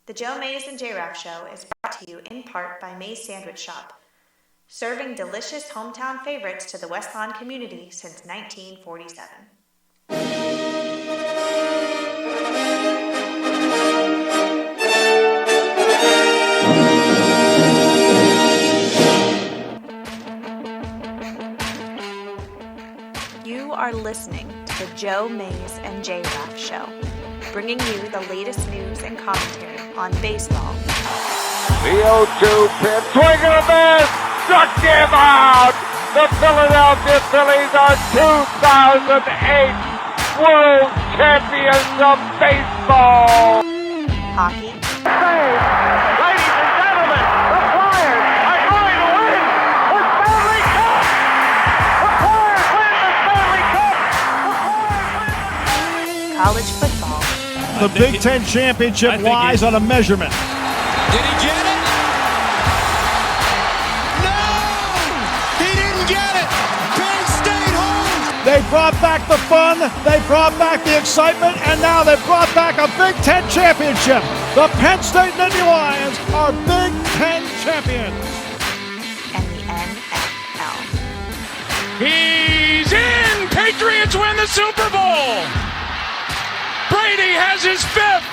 The Joe Mays and J-Raff Show is brought to you in part by Mays Sandwich Shop, serving delicious hometown favorites to the West Lawn community since 1947. You are listening to the Joe Mays and J-Raff Show, bringing you the latest news and commentary on baseball. The 0-2 pitch, swing and a miss, struck him out! The Philadelphia Phillies are 2008 World Champions of Baseball! Hockey. Ladies and gentlemen, the Flyers are going to win the Stanley Cup! The Flyers win the Stanley Cup! College football. The Big Ten championship lies on a measurement. Did he get it? No! He didn't get it! Penn State holds! They brought back the fun, they brought back the excitement, and now they've brought back a Big Ten championship. The Penn State Nittany Lions are Big Ten champions. And the NFL. He's in! Patriots win the Super Bowl! Brady has his fifth!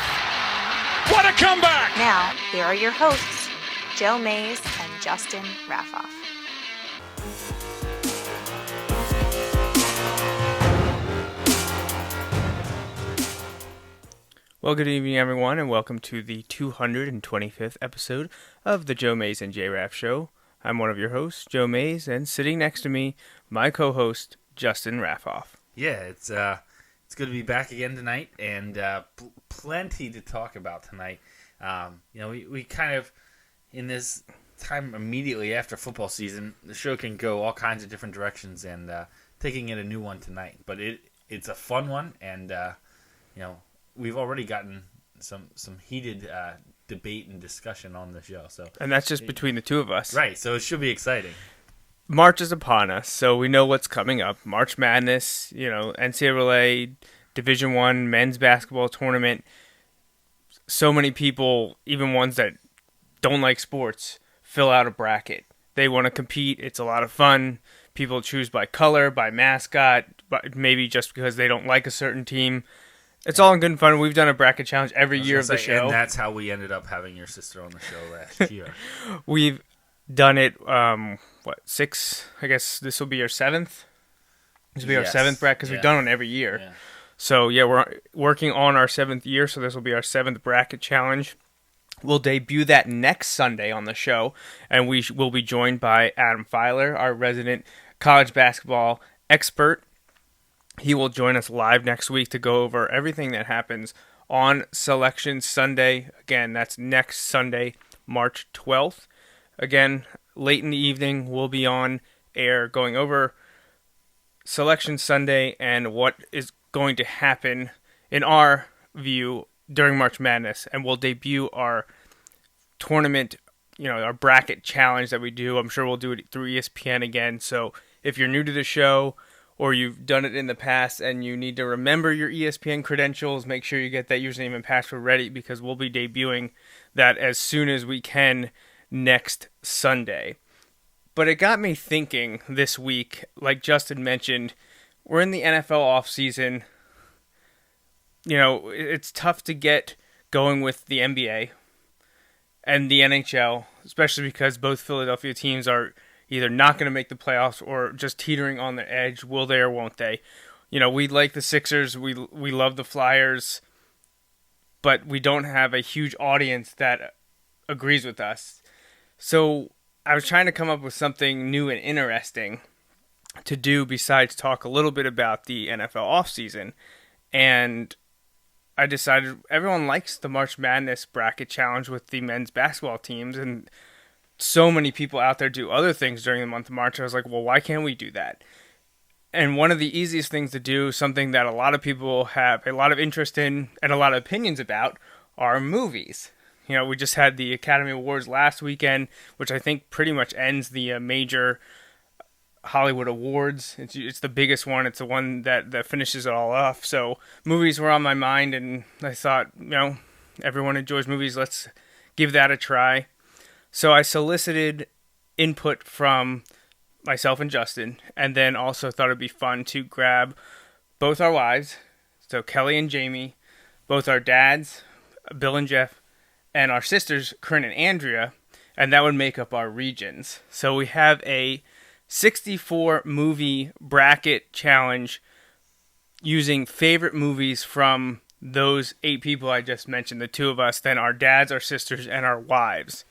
What a comeback! Now, here are your hosts, Joe Mays and Justin Raffoff. Well, good evening, everyone, and welcome to the 225th episode of the Joe Mays and J-Raff Show. I'm one of your hosts, Joe Mays, and sitting next to me, my co-host, Justin Raffoff. Yeah, it's good to be back again tonight, and plenty to talk about tonight. We kind of, in this time immediately after football season, the show can go all kinds of different directions, and taking it a new one tonight. But it's a fun one, and we've already gotten some heated debate and discussion on the show. And that's just between the two of us. Right, so it should be exciting. March is upon us, so we know what's coming up. March Madness, NCAA Division I men's basketball tournament. So many people, even ones that don't like sports, fill out a bracket. They want to compete. It's a lot of fun. People choose by color, by mascot, maybe just because they don't like a certain team. It's all in good fun. We've done a bracket challenge every year of the show. And that's how we ended up having your sister on the show last year. We've done it, 6? I guess this will be our 7th. This will be our 7th bracket because we've done it every year. Yeah. So, we're working on our 7th year, so this will be our 7th bracket challenge. We'll debut that next Sunday on the show, and we will be joined by Adam Filer, our resident college basketball expert. He will join us live next week to go over everything that happens on Selection Sunday. Again, that's next Sunday, March 12th. Again, late in the evening, we'll be on air going over Selection Sunday and what is going to happen in our view during March Madness. And we'll debut our tournament, our bracket challenge that we do. I'm sure we'll do it through ESPN again. So if you're new to the show or you've done it in the past and you need to remember your ESPN credentials, make sure you get that username and password ready because we'll be debuting that as soon as we can next Sunday. But it got me thinking this week, like Justin mentioned, we're in the NFL offseason. It's tough to get going with the NBA and the NHL, especially because both Philadelphia teams are either not going to make the playoffs or just teetering on the edge. Will they or won't they? We like the Sixers. We love the Flyers. But we don't have a huge audience that agrees with us. So I was trying to come up with something new and interesting to do besides talk a little bit about the NFL offseason. And I decided everyone likes the March Madness bracket challenge with the men's basketball teams. And so many people out there do other things during the month of March. I was like, well, why can't we do that? And one of the easiest things to do, something that a lot of people have a lot of interest in and a lot of opinions about, are movies. We just had the Academy Awards last weekend, which I think pretty much ends the major Hollywood Awards. It's the biggest one. It's the one that finishes it all off. So movies were on my mind, and I thought, Everyone enjoys movies. Let's give that a try. So I solicited input from myself and Justin, and then also thought it'd be fun to grab both our wives, so Kelly and Jamie, both our dads, Bill and Jeff, and our sisters, Corinne and Andrea, and that would make up our regions. So we have a 64 movie bracket challenge using favorite movies from those 8 people I just mentioned, the 2 of us, then our dads, our sisters, and our wives.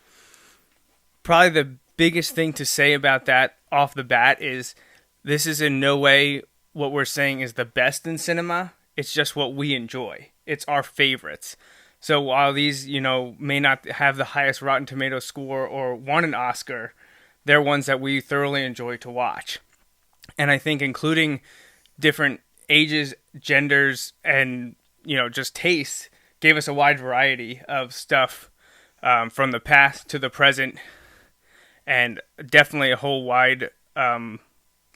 Probably the biggest thing to say about that off the bat is this is in no way what we're saying is the best in cinema. It's just what we enjoy. It's our favorites. So while these, may not have the highest Rotten Tomatoes score or won an Oscar, they're ones that we thoroughly enjoy to watch. And I think including different ages, genders, and, just tastes gave us a wide variety of stuff from the past to the present, and definitely a whole wide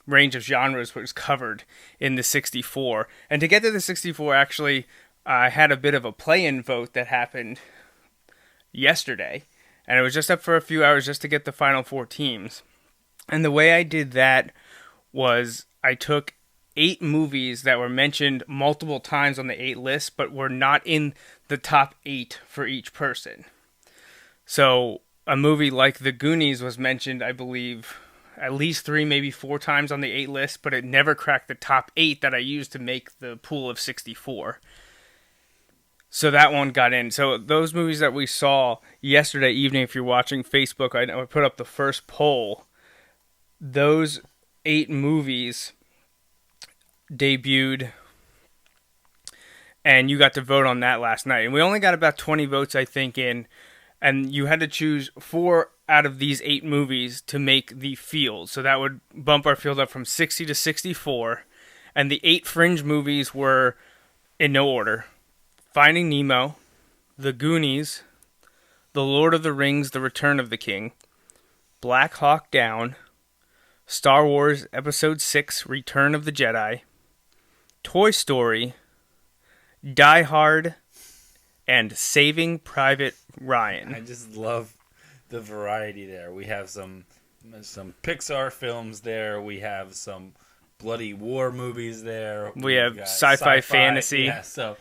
range of genres was covered in the 64. And to get to the 64, actually, I had a bit of a play-in vote that happened yesterday, and it was just up for a few hours just to get the final 4 teams. And the way I did that was I took 8 movies that were mentioned multiple times on the 8 list, but were not in the top 8 for each person. So a movie like The Goonies was mentioned, I believe, at least 3, maybe 4 times on the 8 list, but it never cracked the top 8 that I used to make the pool of 64. So that one got in. So those movies that we saw yesterday evening, if you're watching Facebook, I put up the first poll. Those 8 movies debuted, and you got to vote on that last night. And we only got about 20 votes, I think, in, and you had to choose 4 out of these 8 movies to make the field. So that would bump our field up from 60 to 64. And the 8 fringe movies were, in no order, Finding Nemo, The Goonies, The Lord of the Rings, The Return of the King, Black Hawk Down, Star Wars Episode 6, Return of the Jedi, Toy Story, Die Hard, and Saving Private Ryan. I just love the variety there. We have some Pixar films there. We have some bloody war movies there. We have sci-fi fantasy. Yeah, so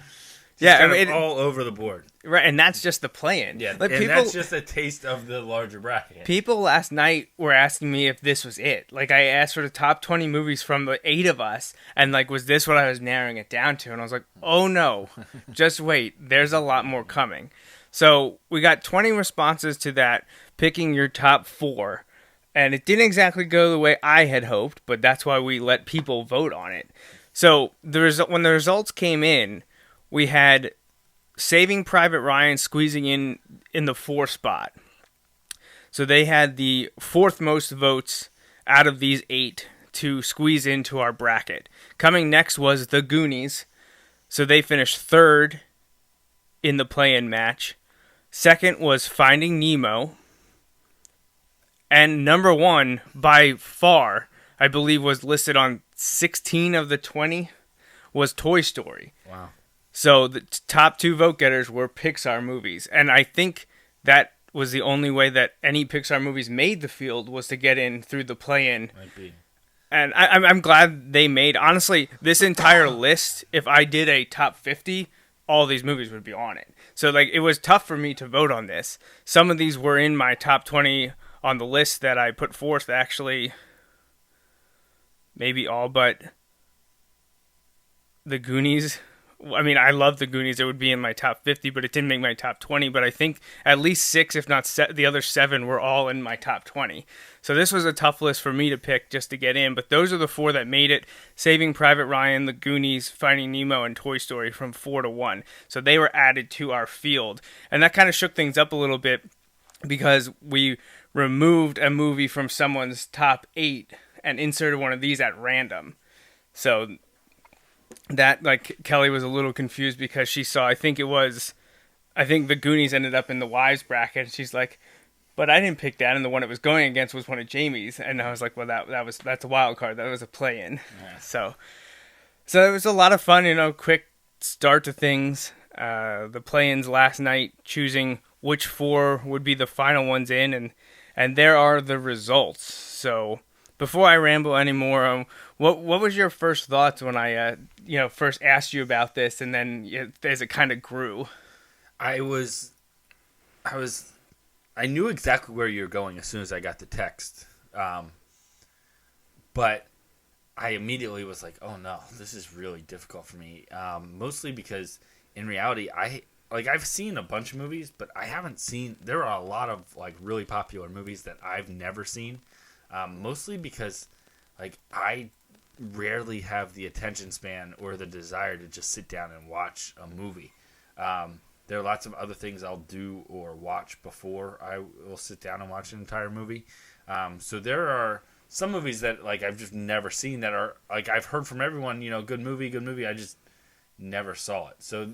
all over the board. Right, and that's just the play-in. Yeah, and that's just a taste of the larger bracket. People last night were asking me if this was it. Like, I asked for the top 20 movies from the 8 of us, and, was this what I was narrowing it down to? And I was like, oh no, just wait. There's a lot more coming. So we got 20 responses to that, picking your top 4. And it didn't exactly go the way I had hoped, but that's why we let people vote on it. So when the results came in, we had Saving Private Ryan squeezing in the 4 spot. So they had the 4th most votes out of these 8 to squeeze into our bracket. Coming next was The Goonies. So they finished 3rd in the play-in match. 2nd was Finding Nemo. And number 1, by far, I believe was listed on 16 of the 20, was Toy Story. Wow. So the top 2 vote getters were Pixar movies. And I think that was the only way that any Pixar movies made the field, was to get in through the play-in. Might be. And I'm glad they made, honestly, this entire list, if I did a top 50, all these movies would be on it. So it was tough for me to vote on this. Some of these were in my top 20 on the list that I put forth, actually, maybe all but The Goonies. I mean, I love The Goonies. It would be in my top 50, but it didn't make my top 20. But I think at least 6, if not the other 7, were all in my top 20. So this was a tough list for me to pick just to get in. But those are the 4 that made it. Saving Private Ryan, The Goonies, Finding Nemo, and Toy Story from 4 to 1. So they were added to our field. And that kind of shook things up a little bit, because we removed a movie from someone's top 8 and inserted one of these at random. So that, Kelly was a little confused because she saw, I think The Goonies ended up in the wives bracket, and she's like, but I didn't pick that, and the one it was going against was one of Jamie's. And I was like, well, that's a wild card. That was a play-in. Yeah. So it was a lot of fun, quick start to things. the play-ins last night, choosing which 4 would be the final ones in, and there are the results. So before I ramble anymore, what was your first thoughts when I first asked you about this, and then as it kind of grew? I knew exactly where you were going as soon as I got the text, but I immediately was like, "Oh no, this is really difficult for me." Mostly because in reality, I've seen a bunch of movies, but I haven't seen. There are a lot of like really popular movies that I've never seen. Mostly because I rarely have the attention span or the desire to just sit down and watch a movie. There are lots of other things I'll do or watch before I will sit down and watch an entire movie. So there are some movies that I've just never seen that are I've heard from everyone, good movie. I just never saw it. So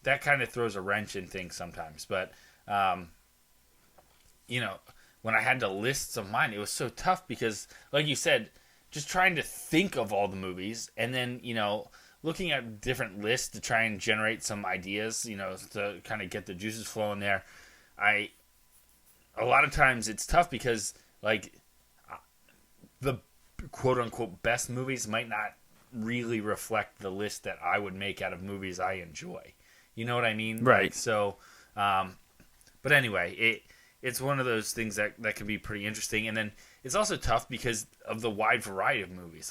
that kind of throws a wrench in things sometimes. But when I had to list some of mine, it was so tough because, like you said, just trying to think of all the movies and then looking at different lists to try and generate some ideas, to kind of get the juices flowing there. A lot of times it's tough because the quote unquote best movies might not really reflect the list that I would make out of movies I enjoy. You know what I mean? Right. But anyway, it's one of those things that can be pretty interesting. And then it's also tough because of the wide variety of movies.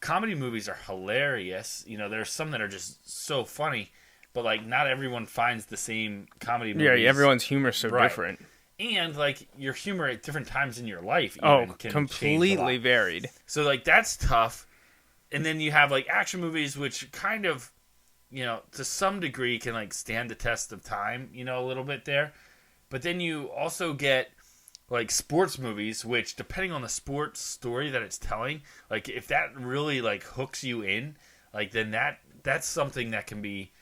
Comedy movies are hilarious. There's some that are just so funny, but not everyone finds the same comedy movies. Yeah, everyone's humor is so Right. different. And your humor at different times in your life can completely change a lot. varied. So that's tough. And then you have action movies, which kind of, to some degree can stand the test of time, a little bit there. But then you also get sports movies, which depending on the sports story that it's telling, if that really hooks you in, then that's something that can be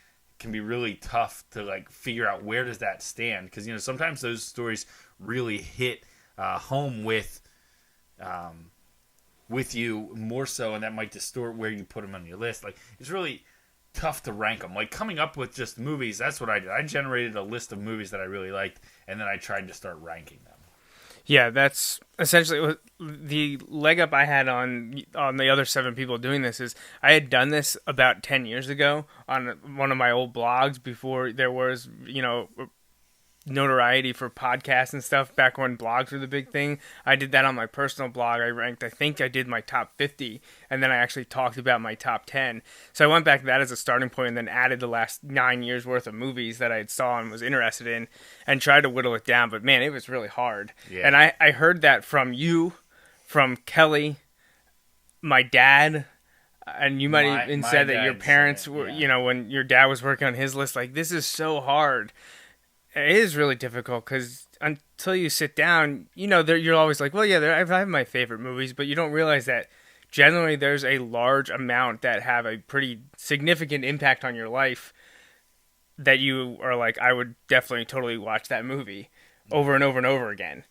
really tough to figure out where does that stand, because sometimes those stories really hit home with you more so, and that might distort where you put them on your list. It's really tough to rank them. Coming up with just movies, that's what I did. I generated a list of movies that I really liked, and then I tried to start ranking them. Yeah, that's essentially the leg up I had on the other 7 people doing this. Is I had done this about 10 years ago on one of my old blogs before there was, notoriety for podcasts and stuff, back when blogs were the big thing. I did that on my personal blog. I think I did my top 50, and then I actually talked about my top 10. So I went back to that as a starting point and then added the last 9 years worth of movies that I had saw and was interested in and tried to whittle it down. But man, it was really hard. Yeah. And I heard that from you, from Kelly, my dad, and you might even said that your parents were, when your dad was working on his list, this is so hard. It is really difficult because until you sit down, you're always like, well, yeah, I have my favorite movies, but you don't realize that generally there's a large amount that have a pretty significant impact on your life that you are like, I would definitely totally watch that movie over and over and over again.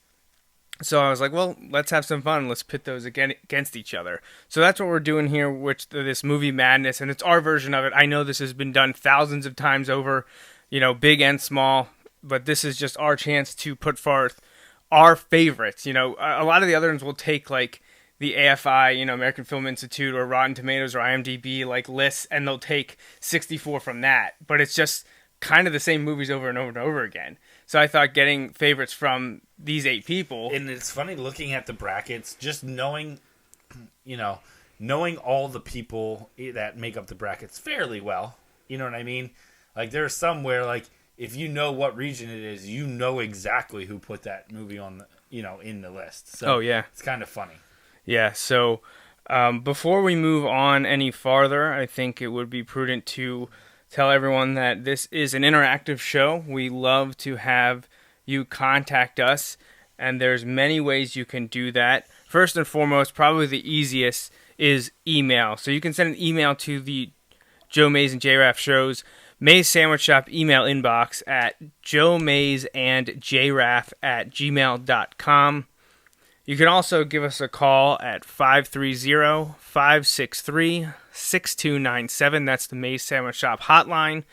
So I was like, well, let's have some fun. Let's pit those against each other. So that's what we're doing here, which this movie madness, and it's our version of it. I know this has been done thousands of times over, big and small. But this is just our chance to put forth our favorites. A lot of the other ones will take the AFI, American Film Institute, or Rotten Tomatoes, or IMDb lists, and they'll take 64 from that. But it's just kind of the same movies over and over and over again. So I thought getting favorites from these 8 people. And it's funny looking at the brackets, just knowing all the people that make up the brackets fairly well. You know what I mean? There are some where if you know what region it is, you know exactly who put that movie on the, in the list. So it's kind of funny. Yeah. So before we move on any farther, I think it would be prudent to tell everyone that this is an interactive show. We love to have you contact us, and there's many ways you can do that. First and foremost, probably the easiest is email. So you can send an email to the Joe Mays and J-Raff shows Mays Sandwich Shop email inbox at joemaysandjraff@gmail.com. You can also give us a call at 530-563-6297. That's the Mays Sandwich Shop hotline.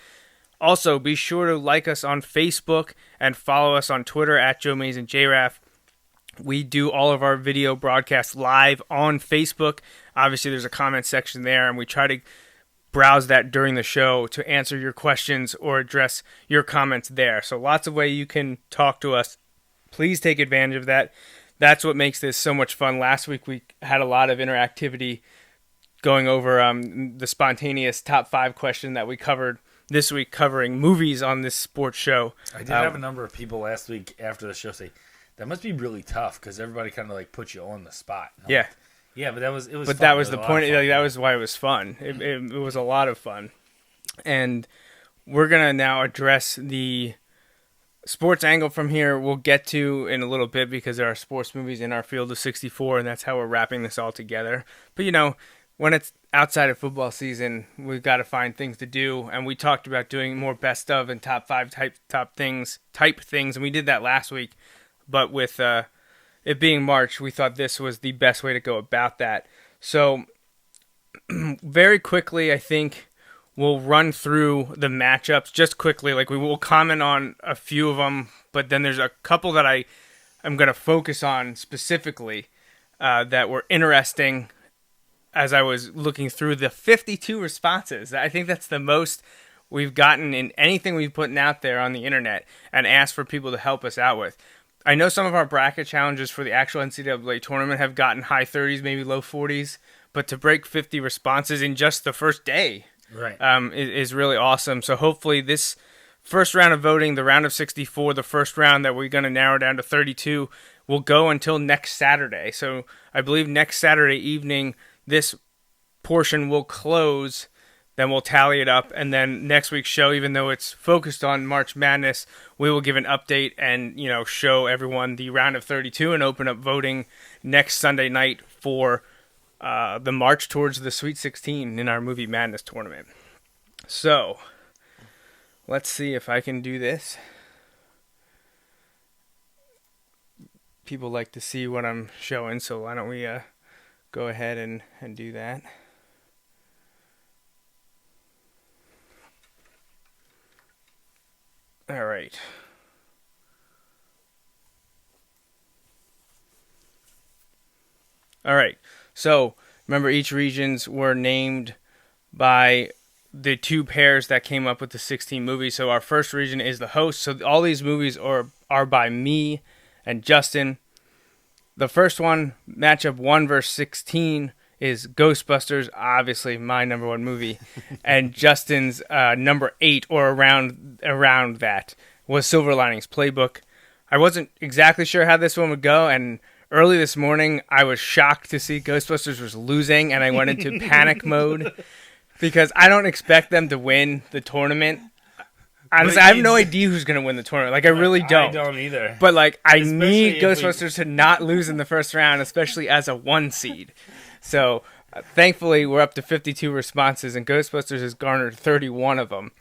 Also, be sure to like us on Facebook and follow us on Twitter at Joe Mays and J-Raff. We do all of our video broadcasts live on Facebook. Obviously, there's a comment section there, and we try to browse that during the show to answer your questions or address your comments there. So lots of ways you can talk to us. Please take advantage of that. That's what makes this so much fun. Last week, we had a lot of interactivity going over the spontaneous top 5 question that we covered this week, covering movies on this sports show. I did have a number of people last week after the show say, that must be really tough because everybody kind of like puts you on the spot. Yeah. Yeah, but it was But fun. that was the point. Like, that was why it was fun. It was a lot of fun. And we're going to now address the sports angle from here. We'll get to in a little bit because there are sports movies in our field of 64, and that's how we're wrapping this all together. But, when it's outside of football season, we've got to find things to do. And we talked about doing more best of and top 5 type things. And we did that last week. But with it being March, we thought this was the best way to go about that. So very quickly, I think we'll run through the matchups just quickly. Like, we will comment on a few of them, but then there's a couple that I'm going to focus on specifically that were interesting as I was looking through the 52 responses. I think that's the most we've gotten in anything we've put out there on the internet and asked for people to help us out with. I know some of our bracket challenges for the actual NCAA tournament have gotten high 30s, maybe low 40s, but to break 50 responses in just the first day right. is really awesome. So hopefully this first round of voting, the round of 64, the first round that we're going to narrow down to 32, will go until next Saturday. So I believe next Saturday evening, this portion will close. Then we'll tally it up, and then next week's show, even though it's focused on March Madness, we will give an update and show everyone the round of 32 and open up voting next Sunday night for the march towards the Sweet 16 in our Movie Madness tournament. So let's see if I can do this. People like to see what I'm showing, so why don't we go ahead and do that. All right. All right. So, remember, each regions were named by the 2 pairs that came up with the 16 movies. So, our first region is the host. So, all these movies are by me and Justin. The first one, matchup 1 versus 16, is Ghostbusters, obviously my number 1 movie, and Justin's number 8, or around that, was Silver Linings Playbook. I wasn't exactly sure how this one would go, and early this morning I was shocked to see Ghostbusters was losing, and I went into panic mode because I don't expect them to win the tournament. Honestly, I have no idea who's going to win the tournament. Like, I really don't. I don't either. But, like, I Especially need Ghostbusters to not lose in the first round, especially as a 1 seed. So, thankfully, we're up to 52 responses, and Ghostbusters has garnered 31 of them.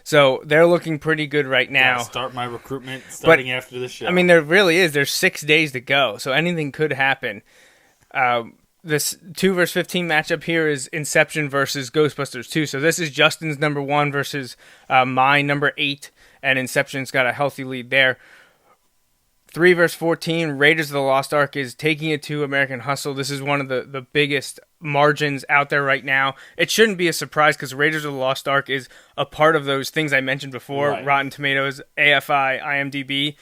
So, they're looking pretty good right now. Start my recruitment starting after the show. I mean, there really is. There's 6 days to go, so anything could happen. This 2 versus 15 matchup here is Inception versus Ghostbusters 2. So, this is Justin's number 1 versus my number 8, and Inception's got a healthy lead there. 3 versus 14, Raiders of the Lost Ark is taking it to American Hustle. This is one of the biggest margins out there right now. It shouldn't be a surprise because Raiders of the Lost Ark is a part of those things I mentioned before, right. Rotten Tomatoes, AFI, IMDb.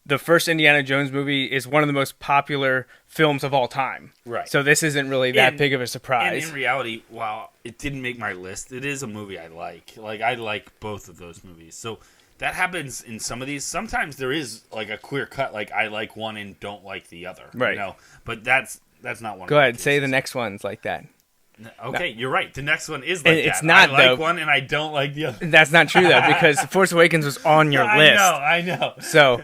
The first Indiana Jones movie is one of the most popular films of all time. Right. So this isn't really that big of a surprise. And in reality, while it didn't make my list, it is a movie I like. Like, I like both of those movies. So that happens in some of these. Sometimes there is like a clear cut, like I like one and don't like the other. Right. But that's not one. Go ahead, say the next one's like that. Okay, you're right. The next one is like it's that. Not, I like though. one and I don't like the other. That's not true though, because Force Awakens was on your list. I know. So,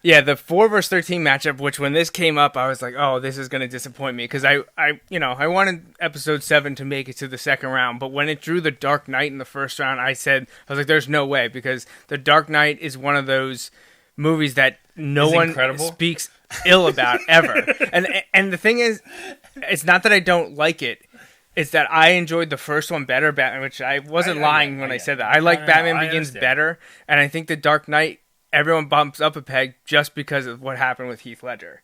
yeah, the 4 versus 13 matchup, which when this came up, I was like, oh, this is going to disappoint me because I wanted Episode 7 to make it to the second round, but when it drew The Dark Knight in the first round, I was like, there's no way because The Dark Knight is one of those movies that no one speaks ill about ever. And the thing is, it's not that I don't like it. It's that I enjoyed the first one better, Batman, which I wasn't lying when I said that. I like Batman Begins better, and I think The Dark Knight, everyone bumps up a peg just because of what happened with Heath Ledger.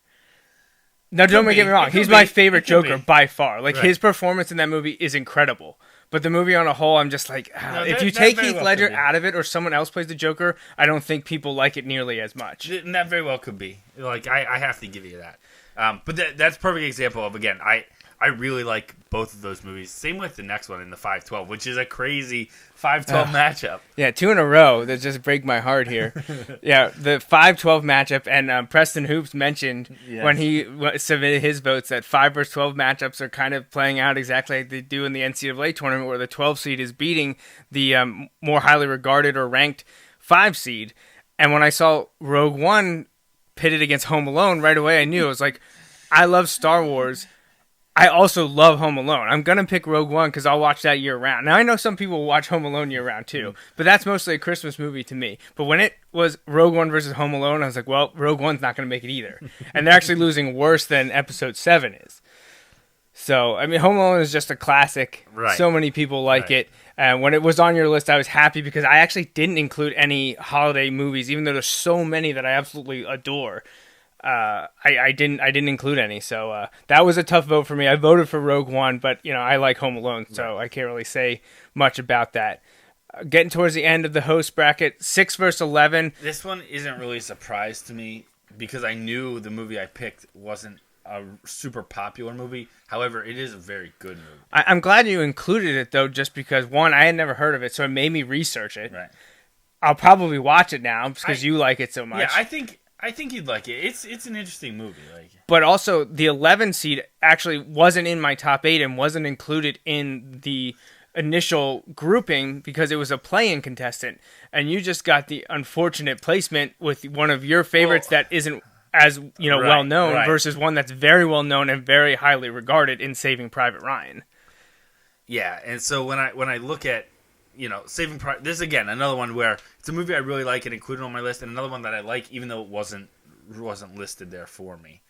Now, don't get me wrong. He's my favorite Joker by far. Like, his performance in that movie is incredible. But the movie on a whole, I'm just like, if you take Heath Ledger out of it or someone else plays the Joker, I don't think people like it nearly as much. And that very well could be. Like, I have to give you that. But that's a perfect example of, again, I really like both of those movies. Same with the next one in the 5-12, which is a crazy 5-12 matchup. Yeah, 2 in a row that just break my heart here. Yeah, the 5-12 matchup, and Preston Hoops mentioned when he submitted his votes that 5 versus 12 matchups are kind of playing out exactly like they do in the NCAA tournament, where the 12 seed is beating the more highly regarded or ranked 5 seed. And when I saw Rogue One pitted against Home Alone, right away I knew. I was like, I love Star Wars. I also love Home Alone. I'm going to pick Rogue One because I'll watch that year-round. Now, I know some people watch Home Alone year-round, too, but that's mostly a Christmas movie to me. But when it was Rogue One versus Home Alone, I was like, well, Rogue One's not going to make it either. And they're actually losing worse than Episode 7 is. So, I mean, Home Alone is just a classic. Right. So many people like it. And when it was on your list, I was happy because I actually didn't include any holiday movies, even though there's so many that I absolutely adore. I didn't include any, so that was a tough vote for me. I voted for Rogue One, but I like Home Alone, so I can't really say much about that. Getting towards the end of the host bracket, 6 versus 11. This one isn't really a surprise to me because I knew the movie I picked wasn't a super popular movie. However, it is a very good movie. I'm glad you included it, though, just because, one, I had never heard of it, so it made me research it. Right. I'll probably watch it now because you like it so much. Yeah, I think you'd like it. It's an interesting movie. But also, the 11 seed actually wasn't in my top 8 and wasn't included in the initial grouping because it was a play-in contestant. And you just got the unfortunate placement with one of your favorites that isn't as well-known versus one that's very well-known and very highly regarded in Saving Private Ryan. Yeah, and so when I look at Saving Private, this is again another one where it's a movie I really like and included on my list, and another one that I like even though it wasn't listed there for me.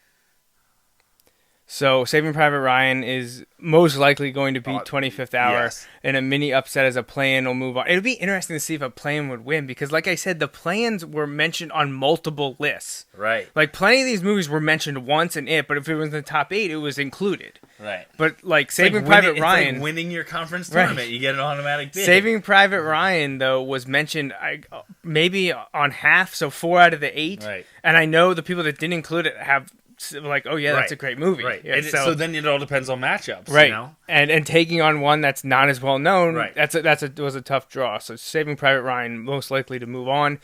So Saving Private Ryan is most likely going to beat 25th Hour in a mini upset as a play-in will move on. It would be interesting to see if a play-in would win because, like I said, the play-ins were mentioned on multiple lists. Right. Like, plenty of these movies were mentioned once in it, but if it was in the top 8, it was included. Right. But, like, Saving Private Ryan... It's like winning your conference tournament. You get an automatic bid. Saving Private Ryan, though, was mentioned maybe on half, so 4 out of the 8. Right. And I know the people that didn't include it have... like, oh yeah, that's a great movie. Right. Yeah, so then it all depends on matchups, right? And taking on one that's not as well known, right? Was a tough draw. So Saving Private Ryan most likely to move on.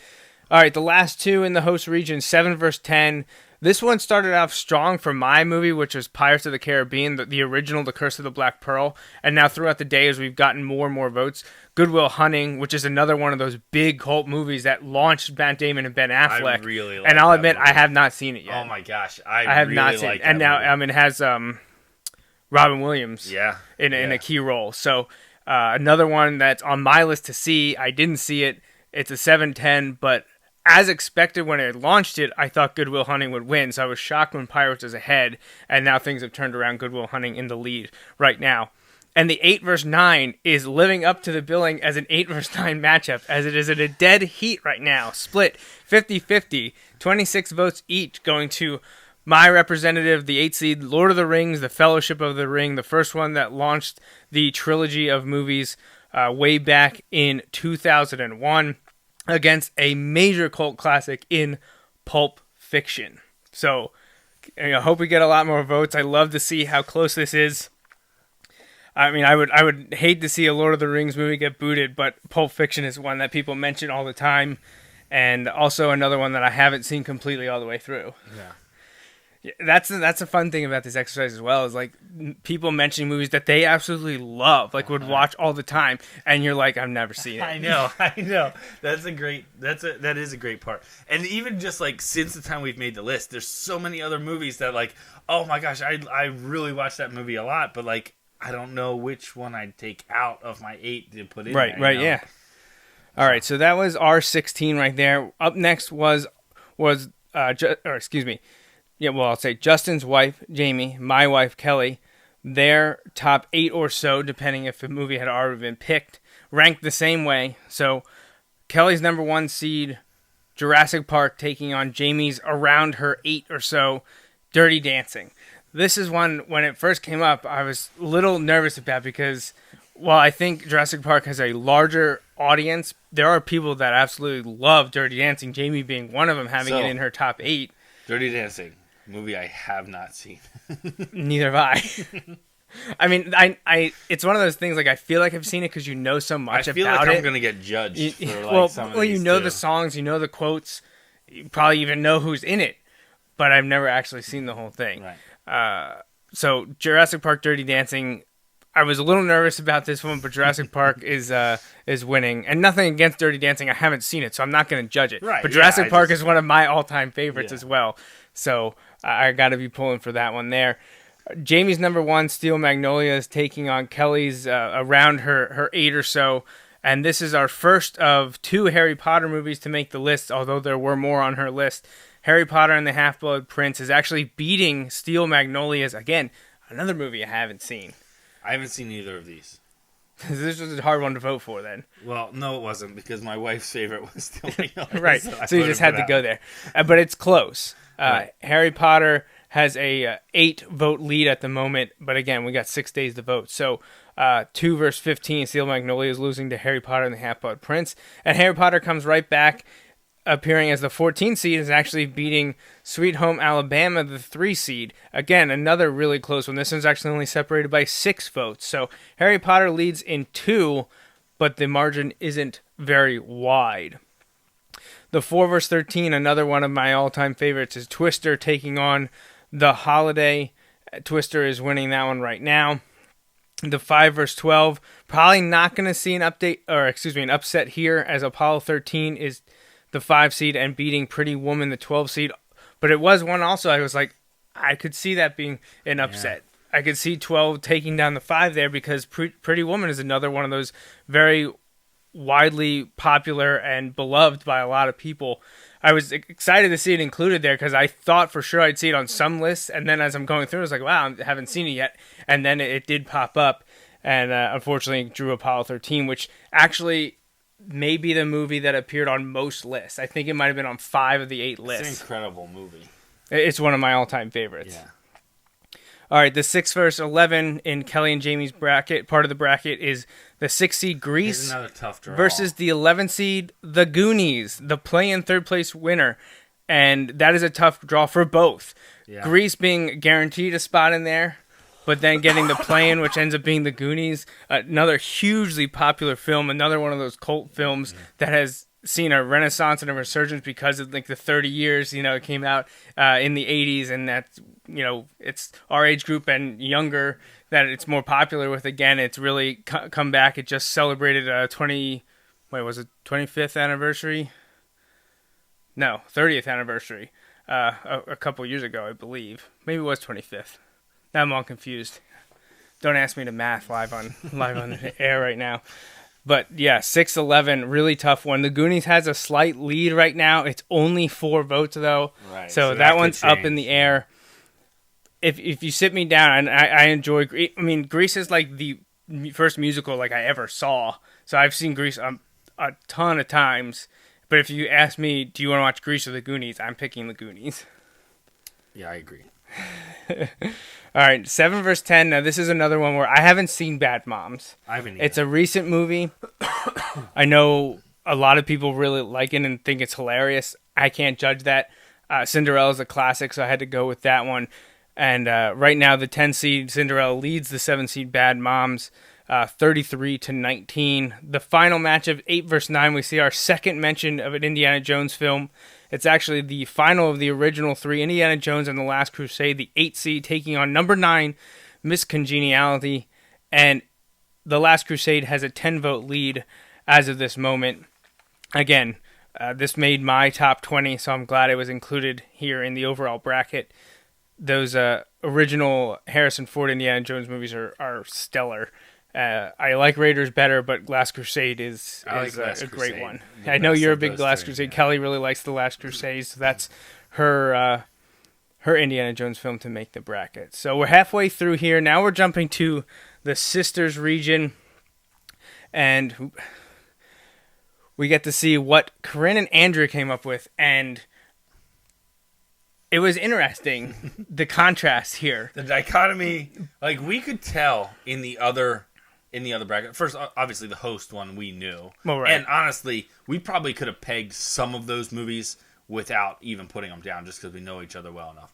All right, the last 2 in the host region, 7 versus 10. This one started off strong for my movie, which was Pirates of the Caribbean, the original, The Curse of the Black Pearl. And now throughout the day, as we've gotten more and more votes, Good Will Hunting, which is another one of those big cult movies that launched Matt Damon and Ben Affleck. I really like and I'll admit, movie. I have not seen it yet. Oh my gosh, I have really not seen like it. And now, movie. it has Robin Williams in a key role. So another one that's on my list to see. I didn't see it. It's a 7-10, but as expected when it launched it, I thought Good Will Hunting would win. So I was shocked when Pirates was ahead, and now things have turned around. Good Will Hunting in the lead right now. And the 8 versus 9 is living up to the billing as an 8 versus 9 matchup, as it is in a dead heat right now. Split 50-50, 26 votes each going to my representative, the 8 seed, Lord of the Rings, The Fellowship of the Ring, the first one that launched the trilogy of movies way back in 2001, against a major cult classic in Pulp Fiction. So I hope we get a lot more votes. I love to see how close this is. I mean, I would hate to see a Lord of the Rings movie get booted, but Pulp Fiction is one that people mention all the time, and also another one that I haven't seen completely all the way through. Yeah. That's a fun thing about this exercise as well, is like people mentioning movies that they absolutely love, like would watch all the time, and you're like, I've never seen it. I know. That is a great part. And even just like since the time we've made the list, there's so many other movies that like, oh my gosh, I really watched that movie a lot, but like I don't know which one I'd take out of my 8 to put in. Right, yeah. All right, so that was our 16 right there. Up next was I'll say Justin's wife, Jamie, my wife, Kelly, their top 8 or so, depending if a movie had already been picked, ranked the same way. So Kelly's number 1 seed, Jurassic Park, taking on Jamie's around her 8 or so, Dirty Dancing. This is one, when it first came up, I was a little nervous about because while I think Jurassic Park has a larger audience, there are people that absolutely love Dirty Dancing, Jamie being one of them, having it in her top 8. Dirty Dancing, movie I have not seen. Neither have I. I mean, I it's one of those things, like, I feel like I've seen it because you know so much about it. I feel like I'm going to get judged for, like, some of these, you know too. the songs, you know the quotes, you probably even know who's in it, but I've never actually seen the whole thing. Right. So Jurassic Park, Dirty Dancing, I was a little nervous about this one, but Jurassic Park is winning. And nothing against Dirty Dancing, I haven't seen it, so I'm not going to judge it. Right, but Jurassic Park is one of my all-time favorites as well, so I got to be pulling for that one there. Jamie's number 1, Steel Magnolias, taking on Kelly's around her 8 or so. And this is our first of 2 Harry Potter movies to make the list, although there were more on her list. Harry Potter and the Half-Blood Prince is actually beating Steel Magnolias. Again, another movie I haven't seen. I haven't seen either of these. This was a hard one to vote for then. Well, no, it wasn't, because my wife's favorite was Steel Magnolias. Right, so you just had to go there. But it's close. Right. Harry Potter has a 8-vote lead at the moment, but again, we got 6 days to vote. So 2 versus 15, Steel Magnolias losing to Harry Potter and the Half-Blood Prince. And Harry Potter comes right back, appearing as the 14 seed, is actually beating Sweet Home Alabama, the 3 seed. Again, another really close one. This one's actually only separated by 6 votes. So Harry Potter leads in 2, but the margin isn't very wide. The 4 versus 13, another one of my all-time favorites, is Twister taking on The Holiday. Twister is winning that one right now. The 5 versus 12, probably not going to see an upset here, as Apollo 13 is the 5 seed and beating Pretty Woman, the 12 seed. But it was one also, I was like, I could see that being an upset. Yeah. I could see 12 taking down the 5 there, because Pretty Woman is another one of those very widely popular and beloved by a lot of people. I was excited to see it included there, because I thought for sure I'd see it on some lists, and then as I'm going through, I was like, wow, I haven't seen it yet. And then it did pop up, and unfortunately drew Apollo 13, which actually may be the movie that appeared on most lists. I think it might have been on 5 of the 8 lists. It's an incredible movie. It's one of my all-time favorites. Yeah. All right, the 6 versus 11 in Kelly and Jamie's bracket, part of the bracket, is the 6 seed Grease another tough draw. versus the 11 seed The Goonies, the play-in third place winner. And that is a tough draw for both. Yeah. Grease being guaranteed a spot in there, but then getting the play-in, which ends up being The Goonies, another hugely popular film, another one of those cult films that has seen a renaissance and a resurgence because of like the 30 years, it came out in the 80s, and that's, it's our age group and younger that it's more popular with. Again, it's really come back. It just celebrated 25th anniversary? No, 30th anniversary a couple years ago, I believe. Maybe it was 25th. Now I'm all confused. Don't ask me to math live on the air right now. But yeah, 6-11, really tough one. The Goonies has a slight lead right now. It's only 4 votes though, right, so that one's up in the air. If you sit me down, and I enjoy, Grease is like the first musical like I ever saw, so I've seen Grease a ton of times. But if you ask me, do you want to watch Grease or The Goonies? I'm picking The Goonies. Yeah, I agree. All right, 7 versus 10. Now, this is another one where I haven't seen Bad Moms. I haven't either. It's a recent movie. I know a lot of people really like it and think it's hilarious. I can't judge that. Cinderella's a classic, so I had to go with that one. And right now, the 10 seed Cinderella leads the 7 seed Bad Moms 33-19. The final match of 8 versus 9, we see our second mention of an Indiana Jones film. It's actually the final of the original 3, Indiana Jones and the Last Crusade, the 8 seed taking on number 9, Miss Congeniality. And the Last Crusade has a 10-vote lead as of this moment. Again, this made my top 20, so I'm glad it was included here in the overall bracket. Those original Harrison Ford Indiana Jones movies are stellar. I like Raiders better, but Last Crusade is a great one. I know you're a big Last Crusade. Kelly really likes the Last Crusade, so that's her her Indiana Jones film to make the bracket. So we're halfway through here. Now we're jumping to the Sisters region, and we get to see what Corinne and Andrea came up with, and it was interesting, the contrast here. The dichotomy, like we could tell in the other bracket. First, obviously the host one we knew. Well, right. And honestly, we probably could have pegged some of those movies without even putting them down just because we know each other well enough.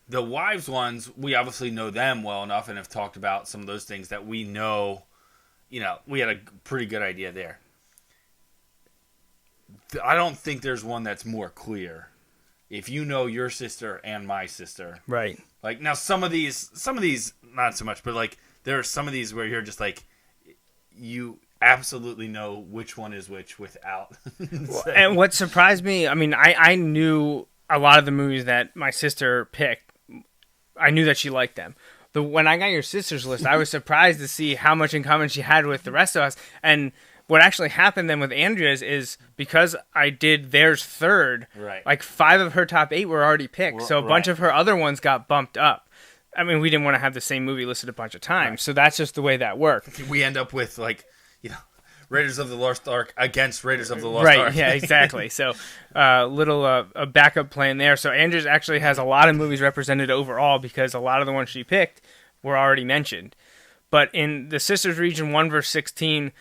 The wives ones, we obviously know them well enough and have talked about some of those things that we know, we had a pretty good idea there. I don't think there's one that's more clear. If you know your sister and my sister. Right. Like, now some of these, not so much, but like, there are some of these where you're just like, you absolutely know which one is which without. And what surprised me, I knew a lot of the movies that my sister picked. I knew that she liked them. When I got your sister's list, I was surprised to see how much in common she had with the rest of us. And what actually happened then with Andrea's is because I did theirs third, right. Like 5 of her top 8 were already picked. So a bunch of her other ones got bumped up. We didn't want to have the same movie listed a bunch of times. Right. So that's just the way that worked. We end up with, Raiders of the Lost Ark against Raiders of the Lost Ark. Right, yeah, exactly. So a backup plan there. So Andrews actually has a lot of movies represented overall because a lot of the ones she picked were already mentioned. But in the Sisters region 1 verse 16,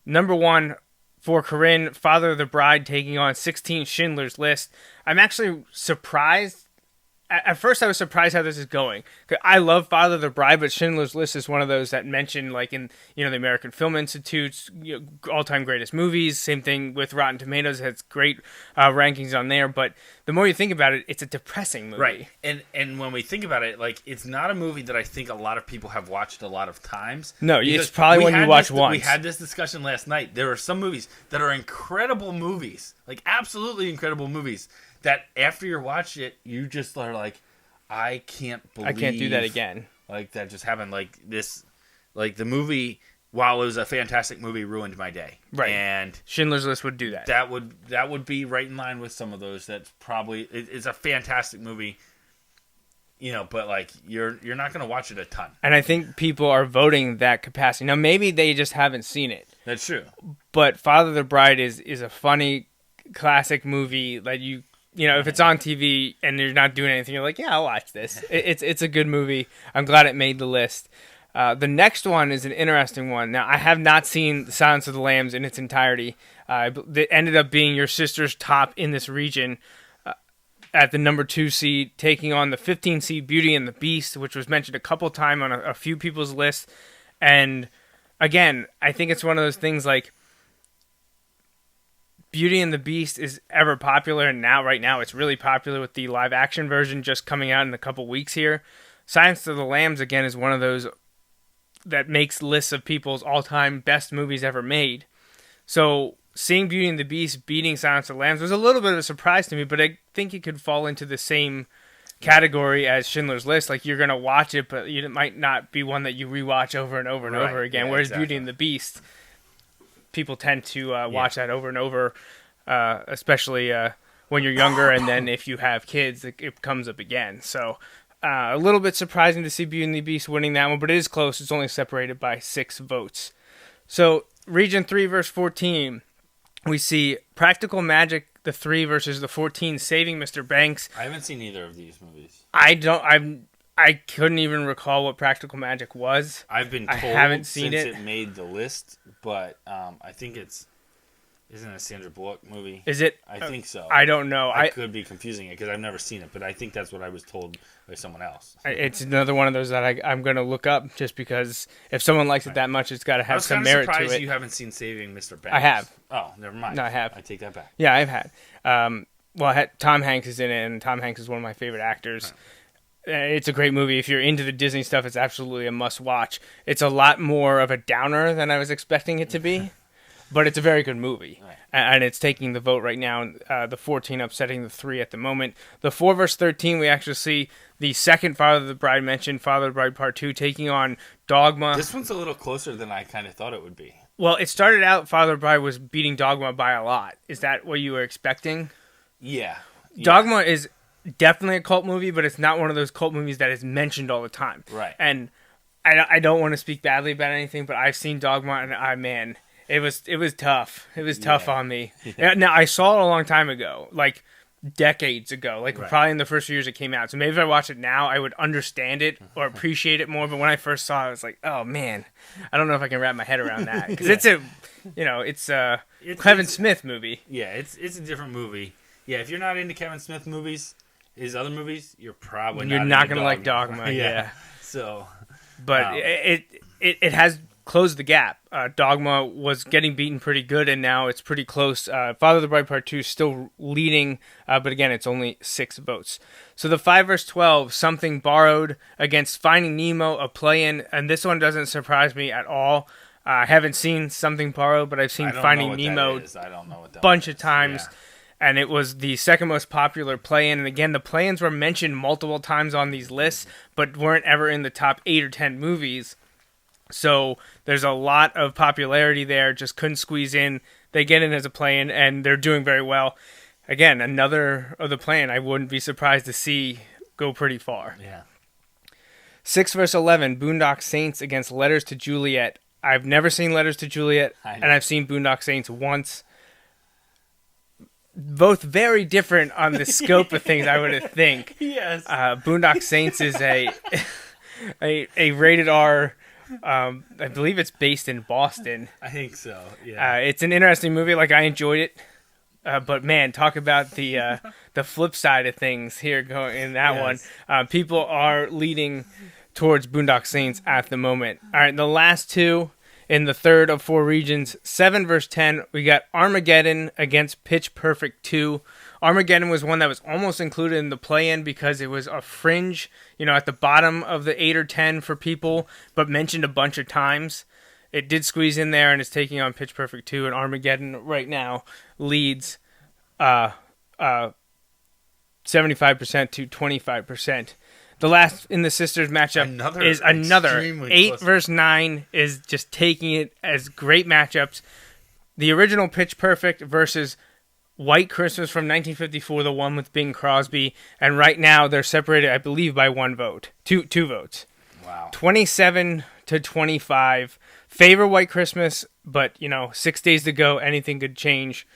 number 1 for Corinne, Father of the Bride taking on 16 Schindler's List. I'm actually surprised. At first, I was surprised how this is going. I love Father of the Bride, but Schindler's List is one of those that mentioned, like in the American Film Institute's all-time greatest movies. Same thing with Rotten Tomatoes; it has great rankings on there. But the more you think about it, it's a depressing movie. Right, and when we think about it, it's not a movie that I think a lot of people have watched a lot of times. No, it's probably one you watch once. We had this discussion last night. There are some movies that are incredible movies, absolutely incredible movies, that after you watch it, you just are like, I can't do that again. That just happened. The movie, while it was a fantastic movie, ruined my day. Right. And Schindler's List would do that. That would be right in line with some of those. That's probably it's a fantastic movie. But you're not going to watch it a ton. And I think people are voting that capacity. Now maybe they just haven't seen it. That's true. But Father of the Bride is a funny classic movie that if it's on TV and you're not doing anything, you're like, yeah, I'll watch this. It's a good movie. I'm glad it made the list. The next one is an interesting one. Now, I have not seen The Silence of the Lambs in its entirety. It ended up being your sister's top in this region at the number 2 seed, taking on the 15 seed Beauty and the Beast, which was mentioned a couple times on a few people's lists. And again, I think it's one of those things Beauty and the Beast is ever popular, and right now it's really popular with the live action version just coming out in a couple weeks here. Silence of the Lambs, again, is one of those that makes lists of people's all-time best movies ever made. So seeing Beauty and the Beast beating Silence of the Lambs was a little bit of a surprise to me, but I think it could fall into the same category as Schindler's List. You're going to watch it, but it might not be one that you rewatch over and over and over again, whereas exactly. Beauty and the Beast, people tend to watch that over and over, especially when you're younger, and then if you have kids, it comes up again. So a little bit surprising to see Beauty and the Beast winning that one, but it is close. It's only separated by 6 votes. So Region 3 verse 14, we see Practical Magic, the 3 versus the 14, Saving Mr. Banks. I haven't seen either of these movies. I couldn't even recall what Practical Magic was. I've been told I haven't seen since it made the list, but I think isn't it a Sandra Bullock movie? Is it? I think so. I don't know. I could be confusing it because I've never seen it, but I think that's what I was told by someone else. It's another one of those that I'm going to look up just because if someone likes it that much, it's got to have some merit to it. I was surprised you haven't seen Saving Mr. Banks. I have. Oh, never mind. No, I have. I take that back. Yeah, I've had. Tom Hanks is in it, and Tom Hanks is one of my favorite actors. Right. It's a great movie. If you're into the Disney stuff, it's absolutely a must-watch. It's a lot more of a downer than I was expecting it to be, but it's a very good movie. Right. And it's taking the vote right now, the 14 upsetting the 3 at the moment. The 4 versus 13, we actually see the second Father of the Bride mentioned, Father of the Bride Part 2, taking on Dogma. This one's a little closer than I kind of thought it would be. Well, it started out, Father of the Bride was beating Dogma by a lot. Is that what you were expecting? Yeah. Dogma is definitely a cult movie, but it's not one of those cult movies that is mentioned all the time. Right. And I don't want to speak badly about anything, but I've seen Dogma, and man, it was tough. It was tough on me. Now, I saw it a long time ago, like decades ago, like probably in the first few years it came out. So maybe if I watch it now, I would understand it or appreciate it more. But when I first saw it, I was like, oh man, I don't know if I can wrap my head around that, because it's a Kevin Smith movie. Yeah, it's a different movie. Yeah, if you're not into Kevin Smith movies, his other movies, you're probably not gonna like Dogma. Yeah. So, but it has closed the gap. Dogma was getting beaten pretty good, and now it's pretty close. Father of the Bride Part 2 is still leading, but again, it's only 6 votes. So the 5 vs. 12, Something Borrowed against Finding Nemo, a play-in, and this one doesn't surprise me at all. I haven't seen Something Borrowed, but I've seen Finding Nemo a bunch of times. Yeah. And it was the second most popular play-in. And again, the play-ins were mentioned multiple times on these lists, but weren't ever in the top 8 or 10 movies. So there's a lot of popularity there, just couldn't squeeze in. They get in as a play-in, and they're doing very well. Again, another of the play-in I wouldn't be surprised to see go pretty far. Yeah. 6 vs. 11, Boondock Saints against Letters to Juliet. I've never seen Letters to Juliet, and I've seen Boondock Saints once. Both very different on the scope of things, I would think. Yes. Boondock Saints is a rated R. I believe it's based in Boston. I think so. Yeah. It's an interesting movie. Like, I enjoyed it, but man, talk about the flip side of things here going in that one. People are leading towards Boondock Saints at the moment. All right, the last two in the third of 4 regions, 7 vs. 10. We got Armageddon against Pitch Perfect 2. Armageddon was one that was almost included in the play-in because it was a fringe, at the bottom of the 8 or 10 for people, but mentioned a bunch of times. It did squeeze in there, and it's taking on Pitch Perfect 2, and Armageddon right now leads 75% to 25%. The last in the sisters matchup is another 8 vs. 9 is just taking it as great matchups. The original Pitch Perfect versus White Christmas from 1954, the one with Bing Crosby, and right now they're separated, I believe, by 1 vote, two votes. Wow. 27 to 25. Favor White Christmas, but 6 days to go, anything could change.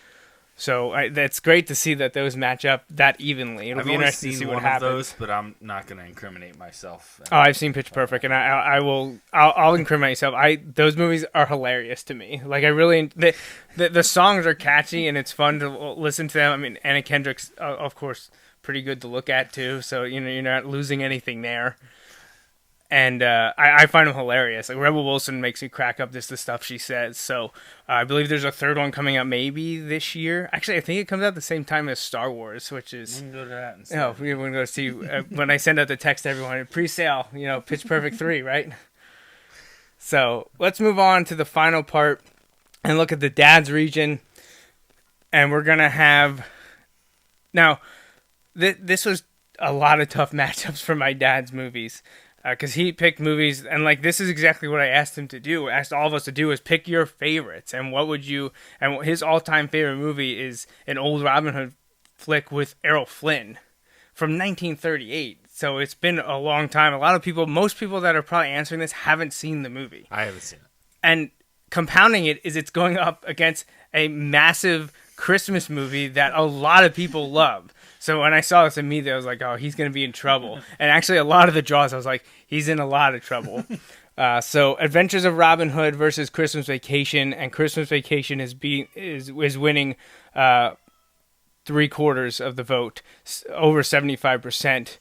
So that's great to see that those match up that evenly. It'll be interesting to see what happens. Those, but I'm not going to incriminate myself. Oh, I've seen Pitch Perfect, and I'll incriminate myself. Those movies are hilarious to me. Like, I really the songs are catchy and it's fun to listen to them. I mean, Anna Kendrick's of course pretty good to look at too. So you're not losing anything there. And I find them hilarious. Like, Rebel Wilson makes me crack up just the stuff she says. So I believe there's a third one coming out maybe this year. Actually, I think it comes out the same time as Star Wars, which is... We can go to that and see. We're going to go see... when I send out the text to everyone, pre-sale, Pitch Perfect 3, right? So let's move on to the final part and look at the dad's region. And we're going to have... Now, this was a lot of tough matchups for my dad's movies. Because he picked movies, and this is exactly what I asked him to do. Asked all of us to do is pick your favorites, and and his all-time favorite movie is an old Robin Hood flick with Errol Flynn from 1938. So it's been a long time. Most people that are probably answering this haven't seen the movie. I haven't seen it. And compounding it is it's going up against a massive Christmas movie that a lot of people love. So when I saw this immediately, I was like, oh, he's going to be in trouble. And actually, a lot of the draws, I was like, he's in a lot of trouble. So Adventures of Robin Hood versus Christmas Vacation, and Christmas Vacation is winning 3/4 of the vote, over 75%.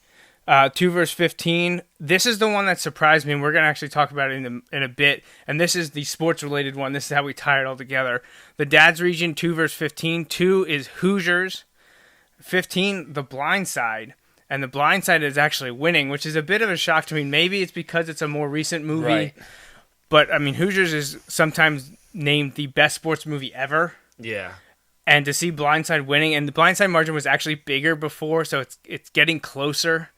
2 vs. 15. This is the one that surprised me, and we're going to actually talk about it in a bit. And this is the sports-related one. This is how we tie it all together. The dad's region, 2 vs. 15. 2 is Hoosiers. 15, The Blind Side. And The Blind Side is actually winning, which is a bit of a shock to me. Maybe it's because it's a more recent movie. Right. But, I mean, Hoosiers is sometimes named the best sports movie ever. Yeah. And to see Blind Side winning, and the Blind Side margin was actually bigger before, so it's getting closer.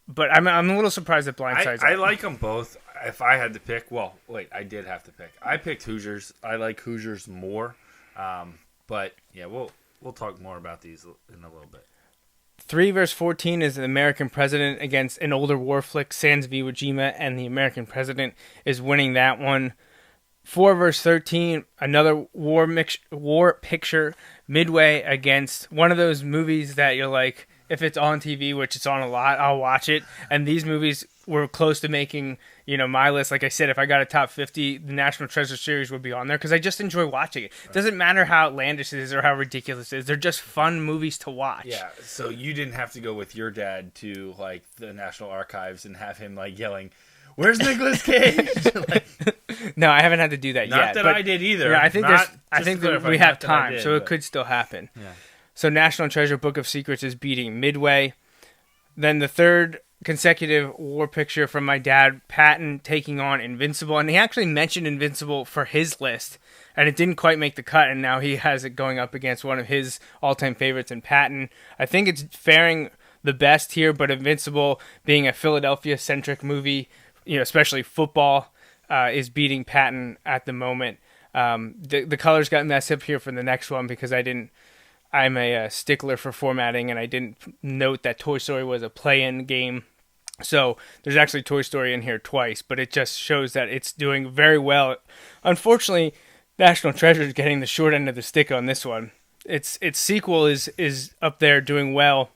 But I'm a little surprised that Blind Side's I like them both. If I had to pick, I did have to pick. I picked Hoosiers. I like Hoosiers more. But, yeah, we'll talk more about these in a little bit. 3 verse 14 is the American President against an older war flick, Sans v. Iwo Jima, and the American President is winning that one. 4 verse 13, another war picture, Midway against one of those movies that you're like, if it's on TV, which it's on a lot, I'll watch it. And these movies were close to making, my list. Like I said, if I got a top 50, the National Treasure series would be on there because I just enjoy watching it. It doesn't matter how outlandish it is or how ridiculous it is. They're just fun movies to watch. Yeah, so you didn't have to go with your dad to, like, the National Archives and have him, like, yelling, "Where's Nicolas Cage?" No, I haven't had to do that yet. Not that I did either. Yeah, I think we have time, did, so it could still happen. Yeah. So National Treasure Book of Secrets is beating Midway. Then the third consecutive war picture from my dad, Patton, taking on Invincible. And he actually mentioned Invincible for his list, and it didn't quite make the cut, and now he has it going up against one of his all-time favorites in Patton. I think it's faring the best here, but Invincible, being a Philadelphia-centric movie, especially football, is beating Patton at the moment. The colors got messed up here for the next one because I'm a stickler for formatting, and I didn't note that Toy Story was a play-in game. So there's actually Toy Story in here twice, but it just shows that it's doing very well. Unfortunately, National Treasure is getting the short end of the stick on this one. Its sequel is up there doing well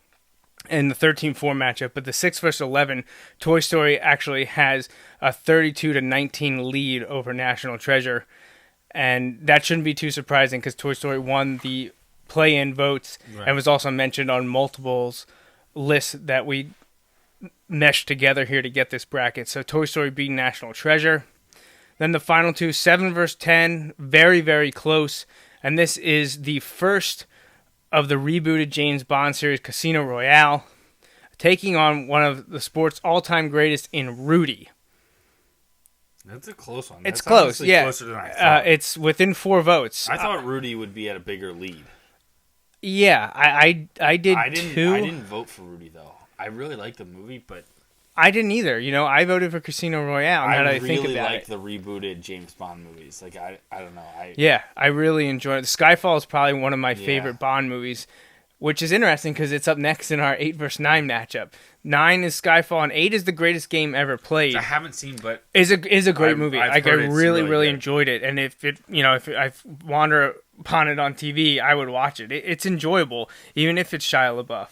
in the 13-4 matchup, but the 6 versus 11, Toy Story actually has a 32-19 lead over National Treasure, and that shouldn't be too surprising because Toy Story won the play-in votes and was also mentioned on multiples lists that we meshed together here to get this bracket. So Toy Story beating National Treasure. Then the final two, 7 versus 10, very, very close. And this is the first of the rebooted James Bond series, Casino Royale, taking on one of the sport's all-time greatest in Rudy. That's a close one. It's close, yeah. Closer than I thought. It's within 4 votes. I thought Rudy would be at a bigger lead. Yeah, I did too. I didn't vote for Rudy, though. I really like the movie, but I didn't either. I voted for Casino Royale. Now that I think really about like it. the rebooted James Bond movies. Like I don't know. I really enjoy it. Skyfall is probably one of my favorite Bond movies, which is interesting because it's up next in our 8 versus 9 matchup. 9 is Skyfall, and 8 is the greatest game ever played. I haven't seen, but is a great movie. I really good. enjoyed it, and if I wander upon it on TV, I would watch it. It's enjoyable, even if it's Shia LaBeouf.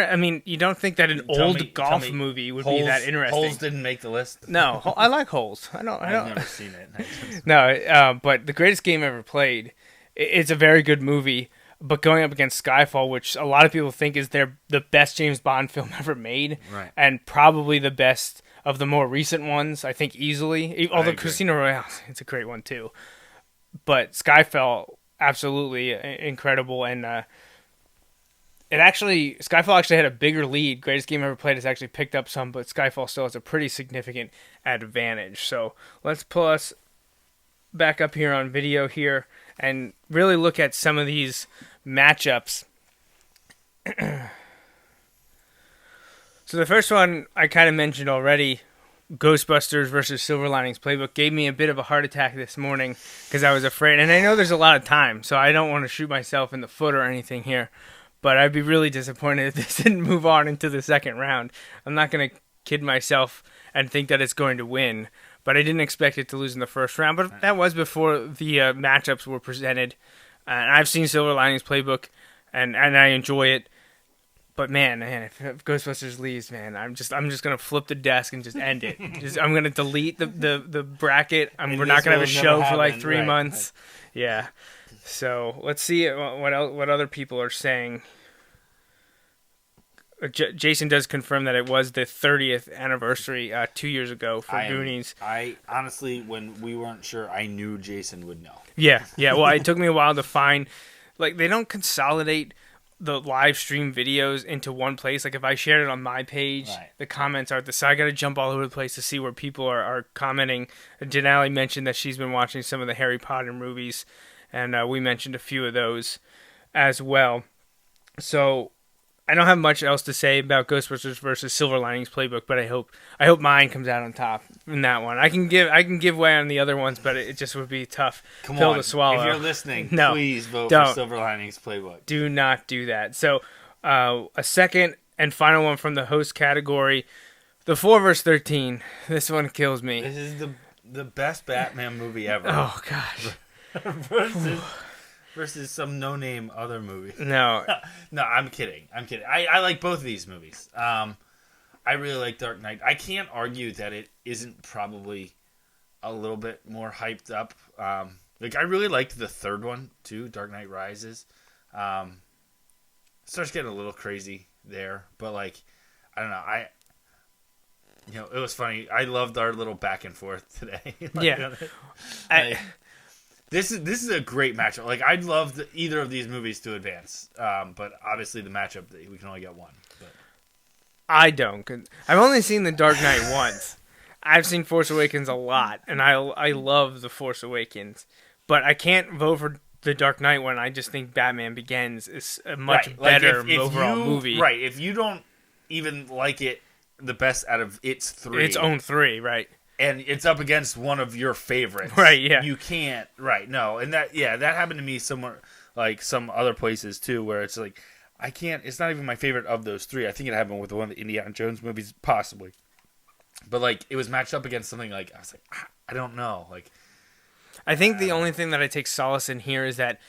I mean, you don't think that an old golf movie would be that interesting. Holes didn't make the list. No, I like Holes. I've never seen it. No, but the greatest game ever played. It's a very good movie, but going up against Skyfall, which a lot of people think is the best James Bond film ever made, right, and probably the best of the more recent ones, I think easily. Although Casino Royale, it's a great one too. But Skyfall, absolutely incredible, and Skyfall actually had a bigger lead. Greatest game ever played has actually picked up some, but Skyfall still has a pretty significant advantage. So let's pull us back up here on video here and really look at some of these matchups. So the first one I kind of mentioned already, Ghostbusters versus Silver Linings Playbook, gave me a bit of a heart attack this morning because I was afraid. And I know there's a lot of time, so I don't want to shoot myself in the foot or anything here. But I'd be really disappointed if this didn't move on into the second round. I'm not going to kid myself and think that it's going to win. But I didn't expect it to lose in the first round. But that was before the matchups were presented. And I've seen Silver Linings Playbook, and I enjoy it. But man, if Ghostbusters leaves, man, I'm just gonna flip the desk and just end it. I'm gonna delete the bracket. We're not gonna have a show for like 3 months. Right. Yeah. So let's see what other people are saying. Jason does confirm that it was the 30th anniversary 2 years ago for Goonies. I honestly, when we weren't sure, I knew Jason would know. Yeah. Well, it took me a while to find. Like, they don't consolidate the live stream videos into one place. Like, if I shared it on my page, the comments are this. So I got to jump all over the place to see where people are commenting. Janelle mentioned that she's been watching some of the Harry Potter movies, and we mentioned a few of those as well. So I don't have much else to say about Ghostbusters versus Silver Linings Playbook, but I hope mine comes out on top in that one. I can give way on the other ones, but it just would be a tough pill to swallow. If you're listening, No, please vote don't. for Silver Linings Playbook. Do not do that. So, a second and final one from the host category, the 4 vs. 13. This one kills me. This is the best Batman movie ever. Oh gosh. versus some no-name other movie. No. No, I'm kidding. I like both of these movies. I really like Dark Knight. I can't argue that it isn't probably a little bit more hyped up. I really liked the third one too, Dark Knight Rises. Starts getting a little crazy there, but I don't know. It was funny. I loved our little back and forth today. Yeah. This is a great matchup. I'd love either of these movies to advance, but obviously the matchup we can only get one. But. I don't. 'Cause I've only seen The Dark Knight once. I've seen Force Awakens a lot, and I love The Force Awakens, but I can't vote for The Dark Knight when I just think Batman Begins is a much better overall movie. Right. If you don't even like it the best out of its own three, right? And it's up against one of your favorites. Right, yeah. You can't, right, no. And that happened to me somewhere, some other places too, where it's I can't, it's not even my favorite of those three. I think it happened with one of the Indiana Jones movies, possibly. But, it was matched up against something I was I don't know. I think the only thing that I take solace in here is that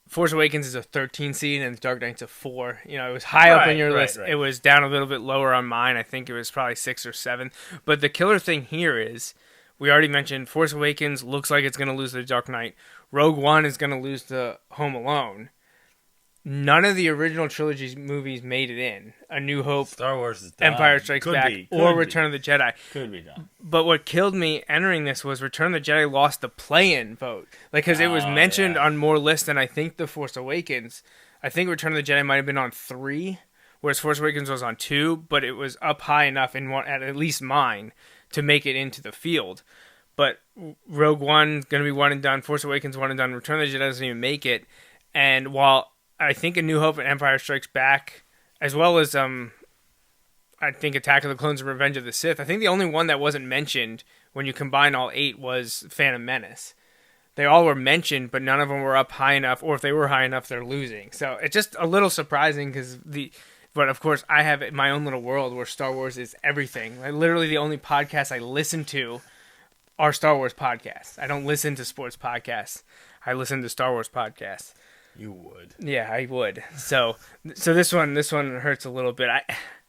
Force Awakens is a 13 seed and Dark Knight's a 4. It was high up on your list. Right. It was down a little bit lower on mine. I think it was probably 6 or 7. But the killer thing here is, we already mentioned, Force Awakens looks like it's going to lose to Dark Knight. Rogue One is going to lose to Home Alone. None of the original trilogy movies made it in. A New Hope, Star Wars is done. Empire Strikes Back, or Return of the Jedi. Could be done. But what killed me entering this was Return of the Jedi lost the play-in vote. Because it was mentioned on more lists than I think The Force Awakens. I think Return of the Jedi might have been on 3, whereas Force Awakens was on 2, but it was up high enough at least mine to make it into the field. But Rogue One going to be one and done, Force Awakens one and done, Return of the Jedi doesn't even make it. And while I think A New Hope and Empire Strikes Back, as well as I think Attack of the Clones and Revenge of the Sith, I think the only one that wasn't mentioned when you combine all 8 was Phantom Menace. They all were mentioned, but none of them were up high enough, or if they were high enough, they're losing. So it's just a little surprising but of course I have my own little world where Star Wars is everything. Literally the only podcasts I listen to are Star Wars podcasts. I don't listen to sports podcasts. I listen to Star Wars podcasts. You would. Yeah, I would. So this one hurts a little bit.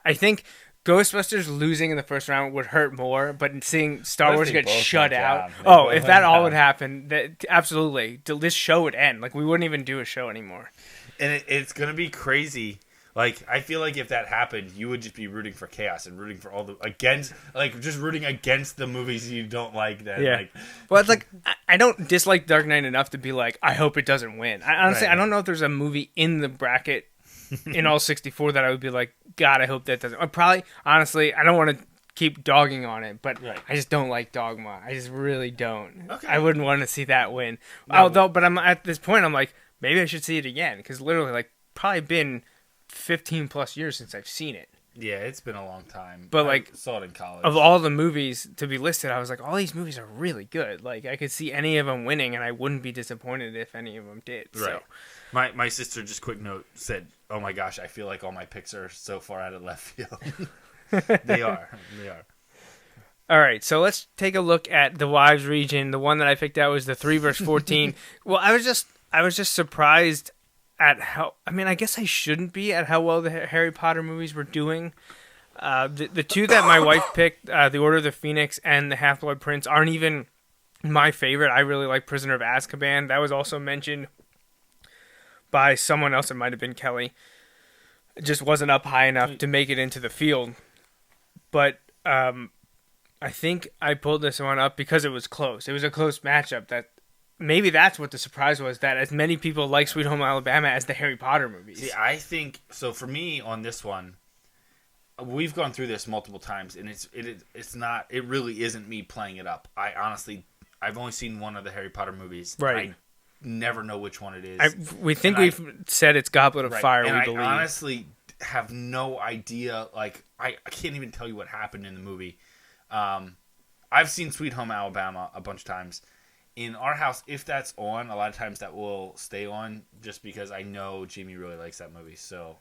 I think Ghostbusters losing in the first round would hurt more, but seeing Star Wars get shut out. If that all would happen, absolutely. This show would end. We wouldn't even do a show anymore. And it's going to be crazy. I feel like if that happened, you would just be rooting for chaos and rooting for all just rooting against the movies you don't like. Then, yeah. Well, it's I don't dislike Dark Knight enough to be I hope it doesn't win. Honestly, I don't know if there's a movie in the bracket in all 64 that I would be God, I hope that doesn't. Probably, honestly, I don't want to keep dogging on it, but I just don't like Dogma. I just really don't. Okay. I wouldn't want to see that win. No. But I'm at this point, I'm maybe I should see it again, because literally, probably been 15 plus years since I've seen it. Yeah, it's been a long time. But I saw it in college. Of all the movies to be listed, I was all these movies are really good. I could see any of them winning, and I wouldn't be disappointed if any of them did. Right. So. My sister, just quick note, said, "Oh my gosh, I feel like all my picks are so far out of left field." They are. All right, so let's take a look at the wives region. The one that I picked out was the 3 versus 14. Well, I was just surprised at how, I guess I shouldn't be, at how well the Harry Potter movies were doing. The two that my wife picked, The Order of the Phoenix and The Half-Blood Prince, aren't even my favorite. I really like Prisoner of Azkaban. That was also mentioned by someone else. It might have been Kelly. It just wasn't up high enough to make it into the field. But I think I pulled this one up because it was close. It was a close matchup. Maybe that's what the surprise was, that as many people like Sweet Home Alabama as the Harry Potter movies. See, I think, so for me on this one, we've gone through this multiple times, and it really isn't me playing it up. I've only seen one of the Harry Potter movies. Right. I never know which one it is. We've said it's Goblet of Fire, and we believe. Honestly, have no idea. Like, I can't even tell you what happened in the movie. I've seen Sweet Home Alabama a bunch of times. In our house, if that's on, a lot of times that will stay on just because I know Jamie really likes that movie. So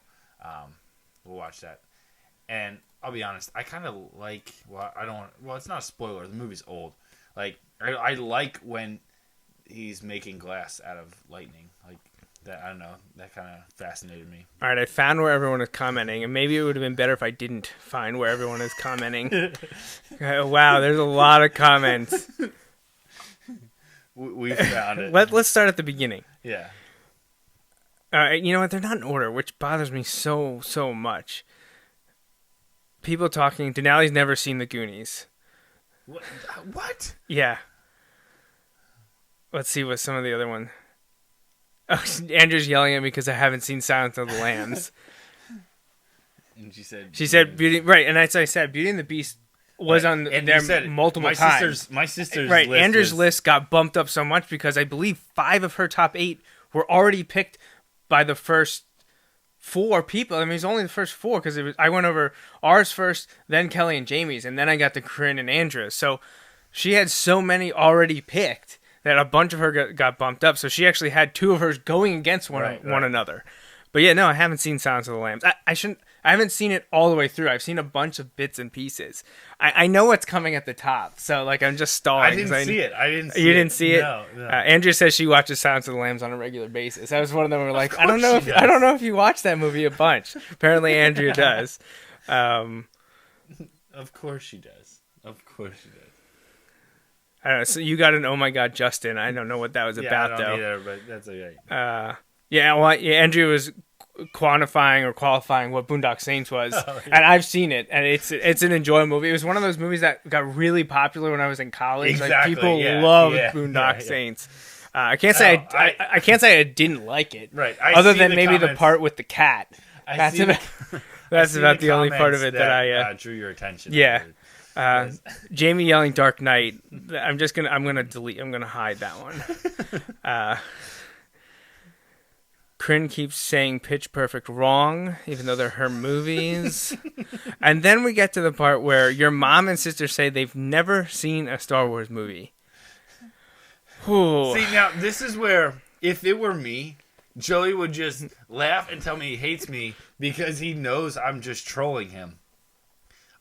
we'll watch that. And I'll be honest, I kind of like, it's not a spoiler. The movie's old. Like, I like when he's making glass out of lightning. Like, that, I don't know, that kind of fascinated me. All right, I found where everyone is commenting, and maybe it would have been better if I didn't find where everyone is commenting. Wow, there's a lot of comments. We found it. Let's start at the beginning. Yeah. You know what? They're not in order, which bothers me so much. People talking. Denali's never seen the Goonies. What? Yeah. Let's see what some of the other one. Oh, Andrew's yelling at me because I haven't seen Silence of the Lambs. And she said Beauty. Right, and as I said, Beauty and the Beast was on there multiple times. My sister's right. list Andrew's list got bumped up so much because I believe 5 of her top 8 were already picked by the first 4 people. I mean, it's only the first 4 because I went over ours first, then Kelly and Jamie's, and then I got to Corinne and Andrea's. So she had so many already picked that a bunch of her got bumped up. So she actually had 2 of hers going against one another. But yeah, no, I haven't seen Silence of the Lambs. I haven't seen it all the way through. I've seen a bunch of bits and pieces. I know what's coming at the top, so like I'm just stalling. I didn't see it. You didn't see it? No. Andrea says she watches Silence of the Lambs on a regular basis. That was one of them. We're like, I don't know if you watch that movie a bunch. Apparently, Andrea does. Of course she does. I don't know. So you got an oh my god, Justin. I don't know what that was about though. I don't either, but that's okay. Andrea was quantifying or qualifying what Boondock Saints was, and I've seen it, and it's an enjoyable movie. It was one of those movies that got really popular when I was in college. Exactly, like people loved Boondock Saints. I can't say I didn't like it, right? Other than maybe the part with the cat. That's about the only part of it that I drew your attention. Yeah. Jamie yelling Dark Knight. I'm gonna hide that one. Corinne keeps saying Pitch Perfect wrong, even though they're her movies. And then we get to the part where your mom and sister say they've never seen a Star Wars movie. Ooh. See, now, this is where, if it were me, Joey would just laugh and tell me he hates me because he knows I'm just trolling him.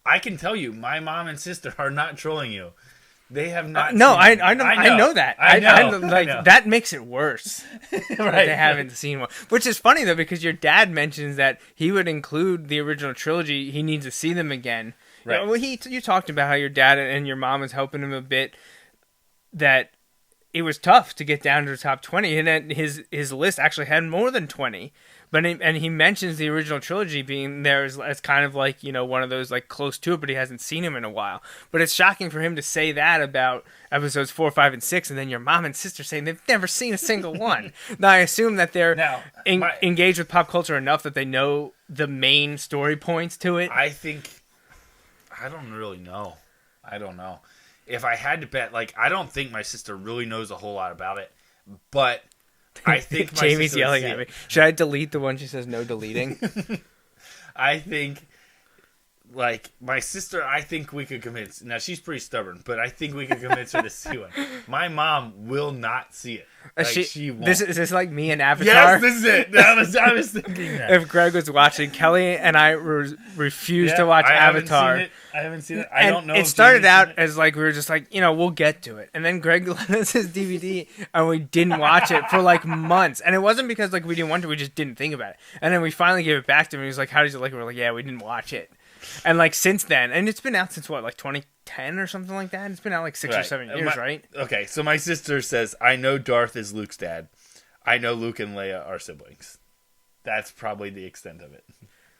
I can tell you, my mom and sister are not trolling you. They have not. No, I know that. I know. That makes it worse. Right. They haven't seen one, which is funny though because your dad mentions that he would include the original trilogy. He needs to see them again. Right. You talked about how your dad and your mom was helping him a bit. That it was tough to get down to the top 20, and that his list actually had more than 20. But he mentions the original trilogy being there as kind of like, you know, one of those like close to it, but he hasn't seen him in a while. But it's shocking for him to say that about episodes 4, 5, and 6, and then your mom and sister saying they've never seen a single one. Now I assume that they're engaged with pop culture enough that they know the main story points to it. I don't really know. I don't know. If I had to bet, like, I don't think my sister really knows a whole lot about it, but I think my Jamie's sister yelling at me. Should I delete the one she says no deleting? I think, like, my sister, I think we could convince. Now, she's pretty stubborn, but I think we could convince her to see one. My mom will not see it. Like, she won't. Is this like me and Avatar? Yes, this is it. I was thinking that. If Greg was watching, Kelly and I refused to watch Avatar. I haven't seen it. I don't know. It started out as like we were just like, you know, we'll get to it. And then Greg lent us his DVD and we didn't watch it for like months. And it wasn't because like we didn't want to, we just didn't think about it. And then we finally gave it back to him. He was like, how did you like it? We're like, yeah, we didn't watch it. And like since then, and it's been out since what, like 2010 or something like that? It's been out like 6 or 7 years, right? Okay, so my sister says, I know Darth is Luke's dad. I know Luke and Leia are siblings. That's probably the extent of it.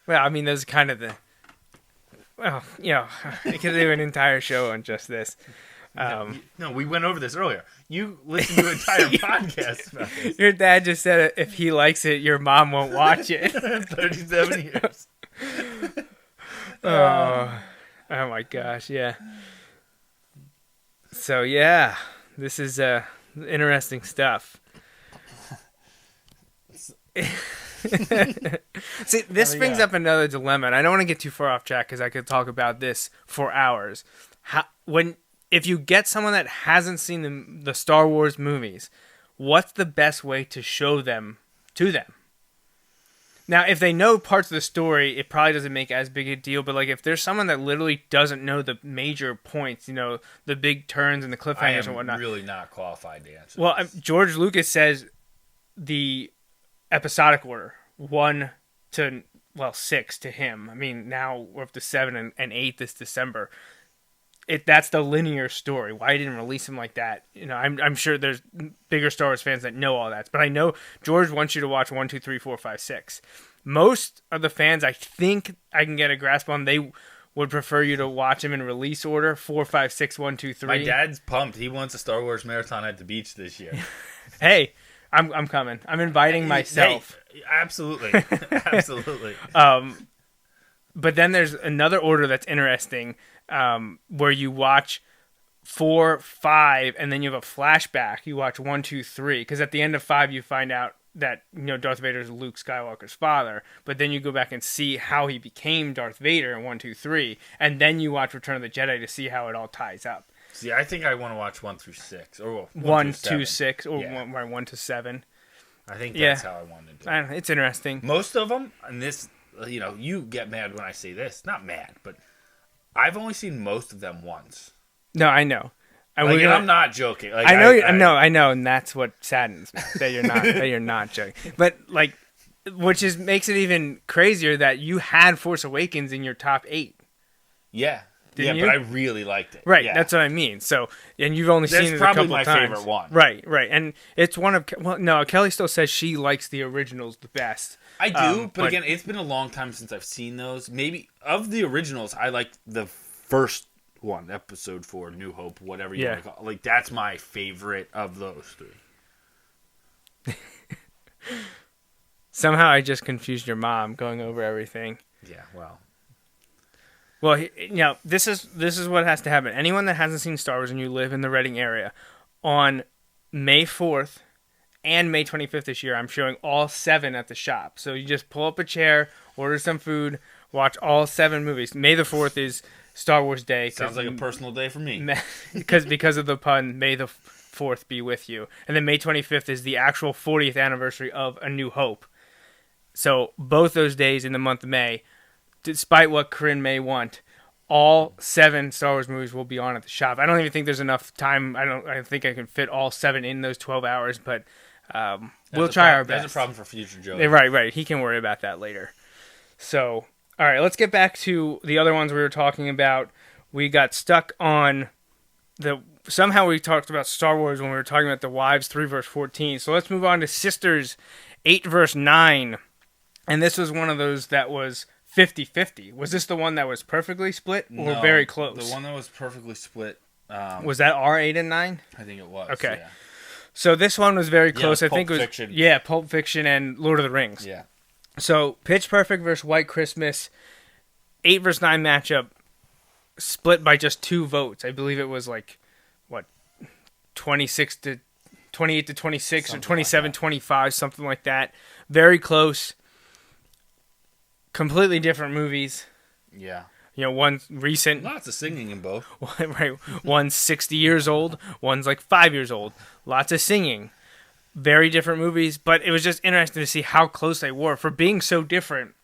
Well, I mean, there's kind of the... Well, you know, we could do an entire show on just this. No, we went over this earlier. You listened to an entire podcast about this. Your dad just said if he likes it, your mom won't watch it. 37 years. Oh my gosh, yeah. So, yeah, this is interesting stuff. See, this brings up another dilemma, and I don't want to get too far off track because I could talk about this for hours. If you get someone that hasn't seen the Star Wars movies, what's the best way to show them to them? Now, if they know parts of the story, it probably doesn't make as big a deal. But like, if there's someone that literally doesn't know the major points, the big turns and the cliffhangers and whatnot, really not qualified to answer. Well, George Lucas says the episodic order 1 to 6 to him. I mean, now we're up to 7 and 8 this December. That's the linear story. Why didn't release him like that? I'm sure there's bigger Star Wars fans that know all that. But I know George wants you to watch 1, 2, 3, 4, 5, 6. Most of the fans, I think I can get a grasp on, they would prefer you to watch him in release order 4, 5, 6, 1, 2, 3. My dad's pumped. He wants a Star Wars marathon at the beach this year. Hey, I'm coming. I'm inviting myself. Hey, absolutely, absolutely. But then there's another order that's interesting, where you watch 4, 5, and then you have a flashback. You watch 1, 2, 3, because at the end of 5 you find out that Darth Vader is Luke Skywalker's father. But then you go back and see how he became Darth Vader in 1, 2, 3, and then you watch Return of the Jedi to see how it all ties up. See, I think I want to watch 1 through 6, or 1 to 6, or 1 to 7. I think that's how I wanted to do it. It's interesting. Most of them, and this, you get mad when I say this. Not mad, but I've only seen most of them once. No, I know. I'm not joking. Like, I know, and that's what saddens me that you're not joking. But which makes it even crazier that you had Force Awakens in your top 8. Yeah. Didn't you? But I really liked it. Right, yeah. That's what I mean. So, and you've only seen it a couple times. That's probably my favorite one. Right, and it's one of Kelly still says she likes the originals the best. I do, but again, it's been a long time since I've seen those. Maybe of the originals, I like the first one, Episode 4, New Hope, whatever you want to call it. That's my favorite of those 3. Somehow I just confused your mom going over everything. Yeah, well. Well, this is what has to happen. Anyone that hasn't seen Star Wars and you live in the Reading area, on May 4th and May 25th this year, I'm showing all 7 at the shop. So you just pull up a chair, order some food, watch all 7 movies. May the 4th is Star Wars Day. Sounds like a personal day for me. because of the pun, May the 4th be with you. And then May 25th is the actual 40th anniversary of A New Hope. So both those days in the month of May, despite what Corinne may want, all 7 Star Wars movies will be on at the shop. I don't even think there's enough time. I think I can fit all 7 in those 12 hours, but we'll try our best. That's a problem for future Joe. Right. He can worry about that later. So, all right, let's get back to the other ones we were talking about. We got stuck on somehow we talked about Star Wars when we were talking about the wives 3 verse 14. So let's move on to Sisters 8 verse 9. And this was one of those that was 50-50. Was this the one that was perfectly split or very close? The one that was perfectly split. Was that R8 and 9? I think it was. Okay. Yeah. So this one was very close. I think it was Fiction. Yeah, Pulp Fiction and Lord of the Rings. Yeah. So Pitch Perfect versus White Christmas, 8 versus 9 matchup, split by just 2 votes. I believe it was 28 to 26 or 27-25, something like that. Very close. Completely different movies. Yeah. One's recent. Lots of singing in both. Right. One's 60 years old. One's 5 years old. Lots of singing. Very different movies, but it was just interesting to see how close they were for being so different.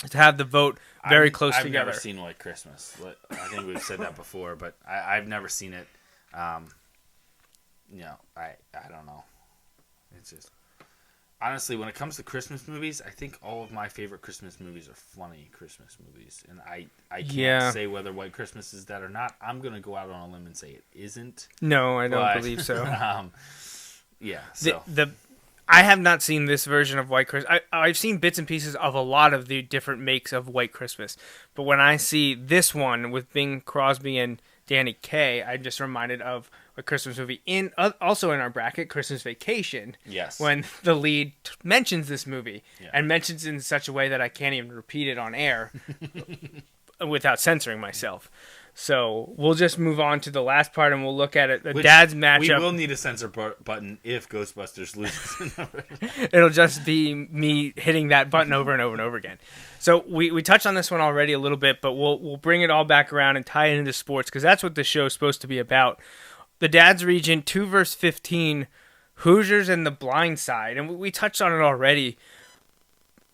To have the vote very close together. I've never seen White Christmas. I think we've said that before, but I've never seen it. I don't know. It's just honestly, when it comes to Christmas movies, I think all of my favorite Christmas movies are funny Christmas movies, and I can't say whether White Christmas is that or not. I'm gonna go out on a limb and say it isn't. No, I don't believe so. Yeah. So. I have not seen this version of White Christmas. I've seen bits and pieces of a lot of the different makes of White Christmas, but when I see this one with Bing Crosby and Danny Kaye, I'm just reminded of a Christmas movie also in our bracket, Christmas Vacation. Yes. When the lead mentions this movie and mentions it in such a way that I can't even repeat it on air without censoring myself. So we'll just move on to the last part, and we'll look at it. The Which dad's We matchup. will need a censor button if Ghostbusters loses. It'll just be me hitting that button over and over and over again. So we touched on this one already a little bit, but we'll bring it all back around and tie it into sports because that's what the show's supposed to be about. The dad's region, 2 versus 15, Hoosiers and the Blind Side, and we touched on it already.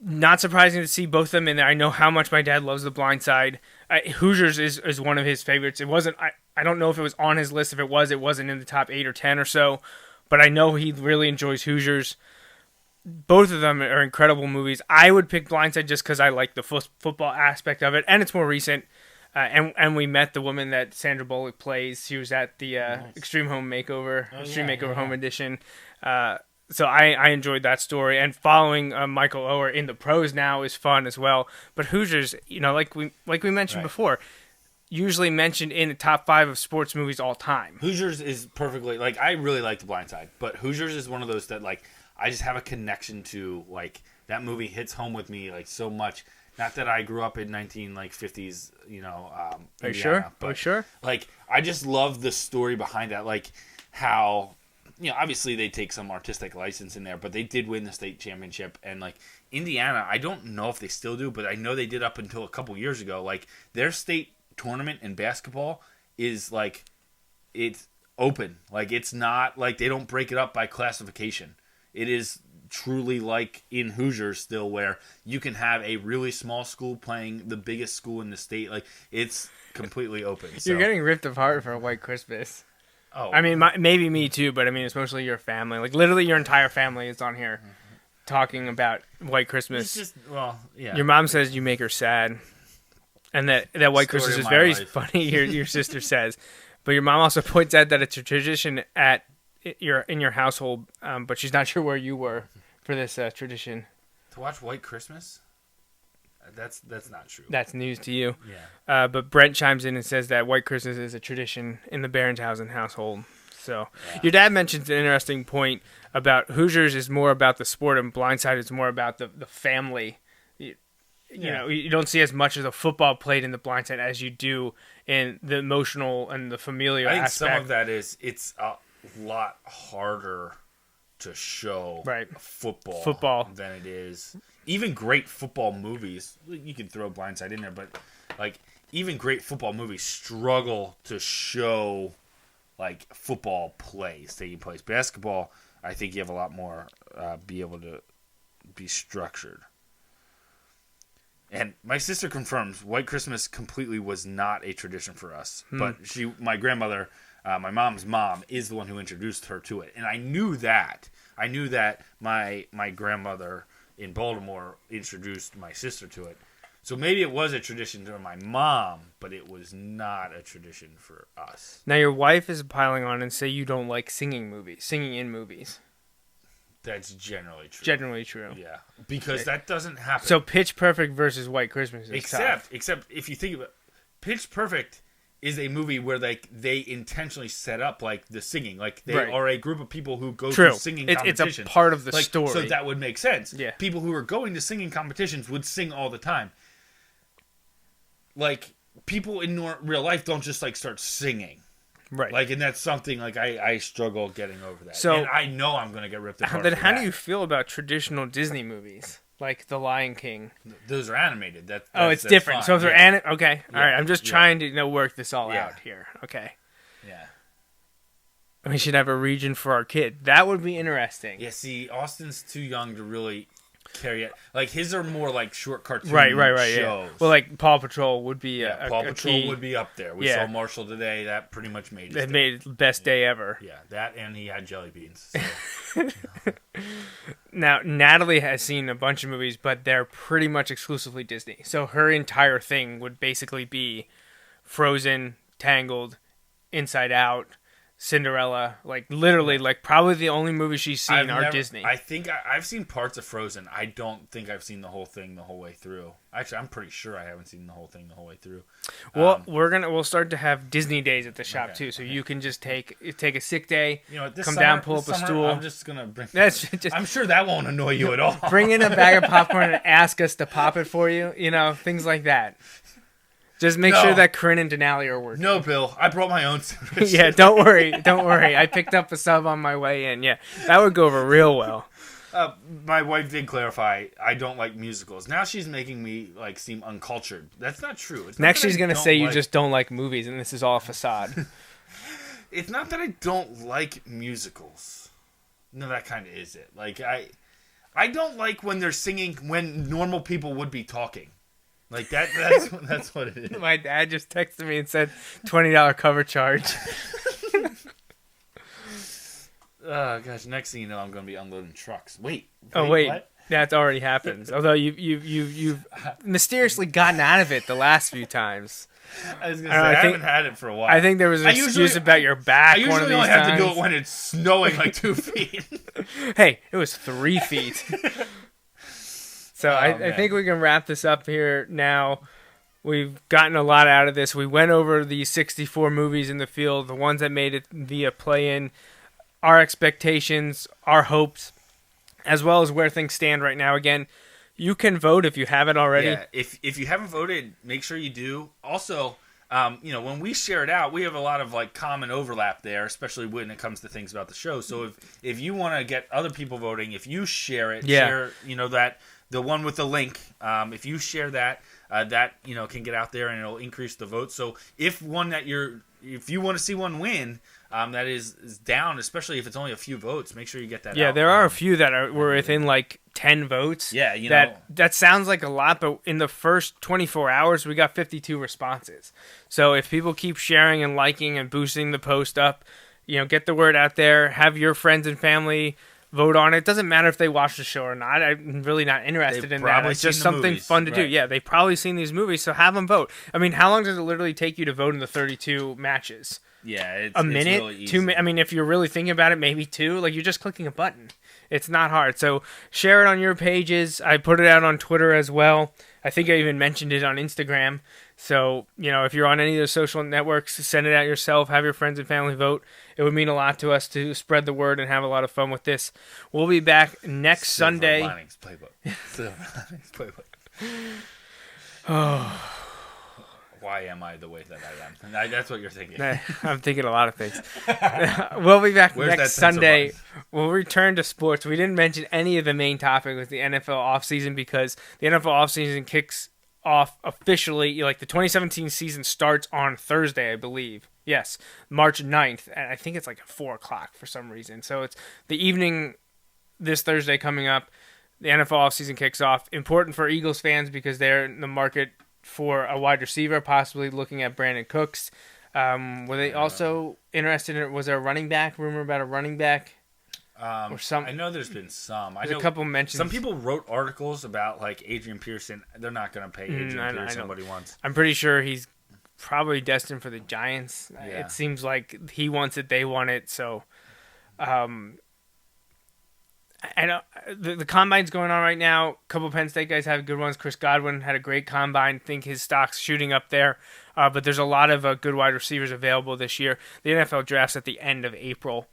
Not surprising to see both of them in there. I know how much my dad loves the Blind Side. Hoosiers is one of his favorites. It wasn't. I don't know if it was on his list. If it was, it wasn't in the top 8 or 10 or so. But I know he really enjoys Hoosiers. Both of them are incredible movies. I would pick Blind Side just because I like the football aspect of it, and it's more recent. And we met the woman that Sandra Bullock plays. She was at the Extreme Home Makeover, Home Edition. So I enjoyed that story, and following Michael Oher in the pros now is fun as well. But Hoosiers, like we mentioned before, usually mentioned in the top 5 of sports movies all time. Hoosiers is perfectly I really like The Blind Side, but Hoosiers is one of those that I just have a connection to. That movie hits home with me so much. Not that I grew up in 1950s, Are you Indiana, sure? But, Are you sure? I just love the story behind that. How. Obviously they take some artistic license in there, but they did win the state championship. And Indiana, I don't know if they still do, but I know they did up until a couple years ago. Their state tournament in basketball is it's open. It's not they don't break it up by classification. It is truly in Hoosiers still, where you can have a really small school playing the biggest school in the state. It's completely open. You're getting ripped apart for a White Christmas. Oh, I mean, maybe me too, but I mean, it's mostly your family. Literally, your entire family is on here talking about White Christmas. It's just, yeah. Your mom says you make her sad, and that White Story Christmas of is my very life. funny. Your sister says, but your mom also points out that it's a tradition in your household, but she's not sure where you were for this tradition. To watch White Christmas? That's not true. That's news to you. Yeah. But Brent chimes in and says that White Christmas is a tradition in the Berenshausen household. So your dad mentions an interesting point about Hoosiers is more about the sport and Blind Side is more about the family. You don't see as much of the football played in the Blind Side as you do in the emotional and the familial I think aspect. some of that is it's a lot harder to show football than it is. Even great football movies, you can throw Blind Side in there, but even great football movies struggle to show football plays taking place. Basketball, I think you have a lot more be able to be structured. And my sister confirms White Christmas completely was not a tradition for us, but my grandmother, my mom's mom, is the one who introduced her to it, and I knew that. I knew that my grandmother in Baltimore introduced my sister to it. So maybe it was a tradition to my mom, but it was not a tradition for us. Now your wife is piling on and say you don't like singing in movies. That's generally true. Generally true. Yeah, because that doesn't happen. So Pitch Perfect versus White Christmas is tough. Except if you think about it, Pitch Perfect is a movie where they intentionally set up the singing, they are a group of people who go to singing competitions. It's a part of the story, so that would make sense. Yeah, people who are going to singing competitions would sing all the time. People in real life don't just start singing, right? And that's something I struggle getting over that. So and I know I'm going to get ripped apart. Then how do you feel about traditional Disney movies? Like The Lion King. Those are animated. It's different. Fine. So if they're okay. Yeah. All right. I'm just trying to work this all out here. Okay. Yeah. We should have a region for our kid. That would be interesting. Yeah. See, Austin's too young to really carry it. His are more short cartoon right, shows. Yeah. Well, Paw Patrol would be Paw Patrol key. would be up there. We saw Marshall today. That pretty much made it. It made it the best day ever. Yeah, that and he had jelly beans. So. Now, Natalie has seen a bunch of movies, but they're pretty much exclusively Disney. So her entire thing would basically be Frozen, Tangled, Inside Out, Cinderella. Literally, probably the only movies she's seen are Disney. I think I've seen parts of Frozen. I don't think I've seen the whole thing the whole way through. Actually, I'm pretty sure I haven't seen the whole thing the whole way through. Well, we'll start to have Disney days at the shop too, so you can just take a sick day, come down, pull up a stool. I'm just gonna bring. Just I'm sure that won't annoy you at all. Bring in a bag of popcorn and ask us to pop it for you. Things like that. Just make No. sure that Corinne and Denali are working. No, Bill. I brought my own sandwich. Yeah, don't worry. I picked up a sub on my way in. Yeah, that would go over real well. My wife did clarify I don't like musicals. Now she's making me like seem uncultured. That's not true. It's not Next, that she's I gonna don't say you like- just don't like movies, and this is all a facade. It's not that I don't like musicals. No, that kind of is it. Like I don't like when they're singing when normal people would be talking. Like that's what it is. My dad just texted me and said $20 cover charge. Oh gosh! Next thing you know, I'm going to be unloading trucks. Wait. Wait. That's already happened. Although you've mysteriously gotten out of it the last few times. I was going to I say I think- haven't had it for a while. I think there was an excuse about your back. I one of usually these only have times. to do it when it's snowing like 2 feet. Hey, it was 3 feet. So I man. think we can wrap this up here now. We've gotten a lot out of this. We went over the 64 movies in the field, the ones that made it via play-in, our expectations, our hopes, as well as where things stand right now. Again, you can vote if you haven't already. Yeah, if you haven't voted, make sure you do. Also, when we share it out, we have a lot of like common overlap there, especially when it comes to things about the show. So if you want to get other people voting, if you share it, share that the one with the link. If you share that, that can get out there and it'll increase the vote. So if you want to see one win, that is down, especially if it's only a few votes, make sure you get that. Yeah, out. there are a few that were within like 10 votes. Yeah, that sounds like a lot, but in the first 24 hours, we got 52 responses. So if people keep sharing and liking and boosting the post up, get the word out there. Have your friends and family vote on it. Doesn't matter if they watch the show or not. I'm really not interested They've in that. probably It's just seen the something movies, fun to do. right. Yeah, they've probably seen these movies, so have them vote. I mean, how long does it literally take you to vote in the 32 matches? Yeah, it's A minute, really easy. 2 minutes. I mean, if you're really thinking about it, maybe 2. Like, you're just clicking a button. It's not hard. So share it on your pages. I put it out on Twitter as well. I think I even mentioned it on Instagram. So, if you're on any of those social networks, send it out yourself. Have your friends and family vote. It would mean a lot to us to spread the word and have a lot of fun with this. We'll be back next Sunday. Silver Linings Playbook. Silver Linings Playbook. Oh. Why am I the way that I am? That's what you're thinking. I'm thinking a lot of things. We'll be back Where's that next sense of Sunday. us? We'll return to sports. We didn't mention any of the main topic with the NFL offseason because the NFL offseason kicks off officially. Like the 2017 season starts on Thursday, I believe. Yes, March 9th. And I think it's like at 4 o'clock for some reason. So it's the evening this Thursday coming up. The NFL offseason kicks off. Important for Eagles fans because they're in the market for a wide receiver, possibly looking at Brandon Cooks. Were they also interested in, was there a running back, rumor about a running back? Or some? I know there's been some. There's a couple mentions. Some people wrote articles about like Adrian Pearson. They're not going to pay Adrian I Pearson know. what he wants. I'm pretty sure he's probably destined for the Giants. Yeah. It seems like he wants it, they want it. So, I know the combine's going on right now. A couple Penn State guys have good ones. Chris Godwin had a great combine. I think his stock's shooting up there. But there's a lot of good wide receivers available this year. The NFL draft's at the end of April,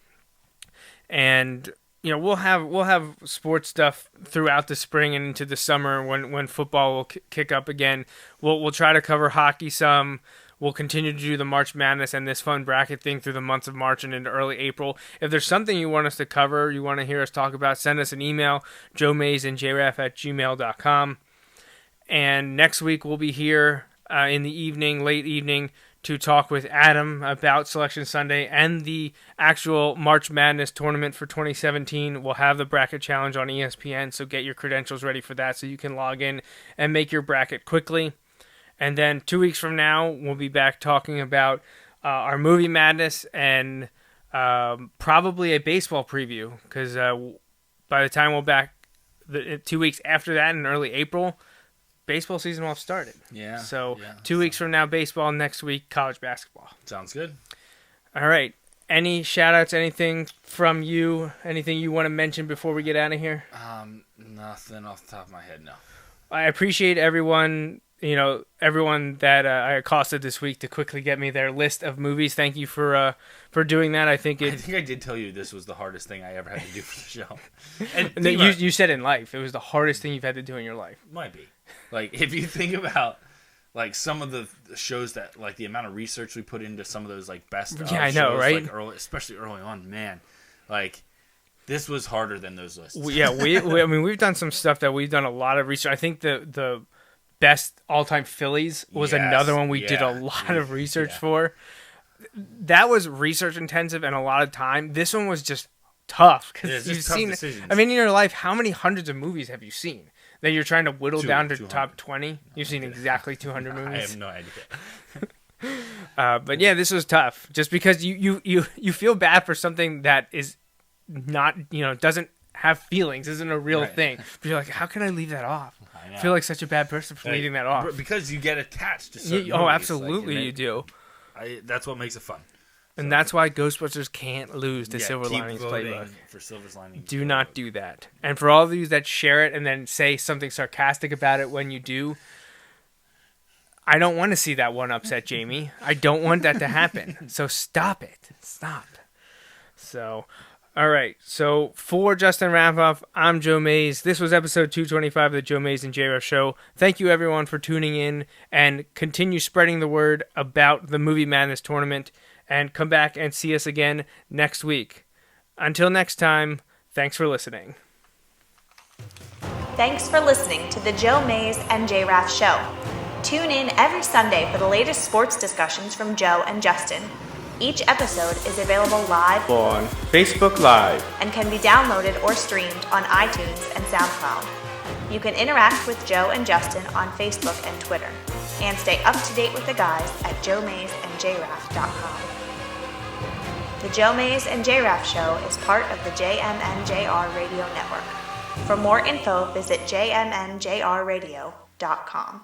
and we'll have sports stuff throughout the spring and into the summer when football will kick up again. We'll try to cover hockey some. We'll continue to do the March Madness and this fun bracket thing through the months of March and into early April. If there's something you want us to cover, you want to hear us talk about, send us an email, Mays and jraff@gmail.com. And next week we'll be here in the evening, late evening, to talk with Adam about Selection Sunday and the actual March Madness tournament for 2017. We'll have the bracket challenge on ESPN, so get your credentials ready for that so you can log in and make your bracket quickly. And then 2 weeks from now, we'll be back talking about our movie madness and probably a baseball preview. Because by the time we're back 2 weeks after that in early April, baseball season will have started. Yeah. So yeah. 2 weeks from now, baseball. Next week, college basketball. Sounds good. All right. Any shout-outs, anything from you? Anything you want to mention before we get out of here? Nothing off the top of my head, no. I appreciate everyone that I accosted this week to quickly get me their list of movies. Thank you for doing that. I think I did tell you this was the hardest thing I ever had to do for the show. And no, you said in life it was the hardest thing you've had to do in your life. might be. Like, if you think about, like some of the shows that like the amount of research we put into some of those like best of I know, shows, right? like especially early on, man, like this was harder than those lists. We've done some stuff that we've done a lot of research. I think the best all-time Phillies was another one we did a lot of research for. That was research intensive and a lot of time. This one was just tough because you've seen. Decisions. I mean, in your life, how many hundreds of movies have you seen that you're trying to whittle down to 200. top 20? You've seen exactly 200 movies. I have no idea. But yeah, this was tough just because you feel bad for something that is not, doesn't have feelings, isn't a real thing. But you're like, how can I leave that off? I feel like such a bad person for leaving that off. Because you get attached to certain movies. Oh, absolutely, you do. That's what makes it fun. And that's why Ghostbusters can't lose to Silver keep Linings voting Playbook. for Silver Linings. Do not do that. And for all of you that share it and then say something sarcastic about it when you do, I don't want to see that one upset Jamie. I don't want that to happen. So stop it. Stop. So, all right. So for Justin Raffoff, I'm Joe Mays. This was episode 225 of the Joe Mays and J-Raff Show. Thank you, everyone, for tuning in, and continue spreading the word about the Movie Madness tournament, and come back and see us again next week. Until next time, thanks for listening. Thanks for listening to the Joe Mays and J-Raff Show. Tune in every Sunday for the latest sports discussions from Joe and Justin. Each episode is available live On Facebook Live. and can be downloaded or streamed on iTunes and SoundCloud. You can interact with Joe and Justin on Facebook and Twitter, and stay up to date with the guys at joemaysandjraff.com. The Joe Mays and J-Raff Show is part of the JMNJR Radio Network. For more info, visit jmnjrradio.com.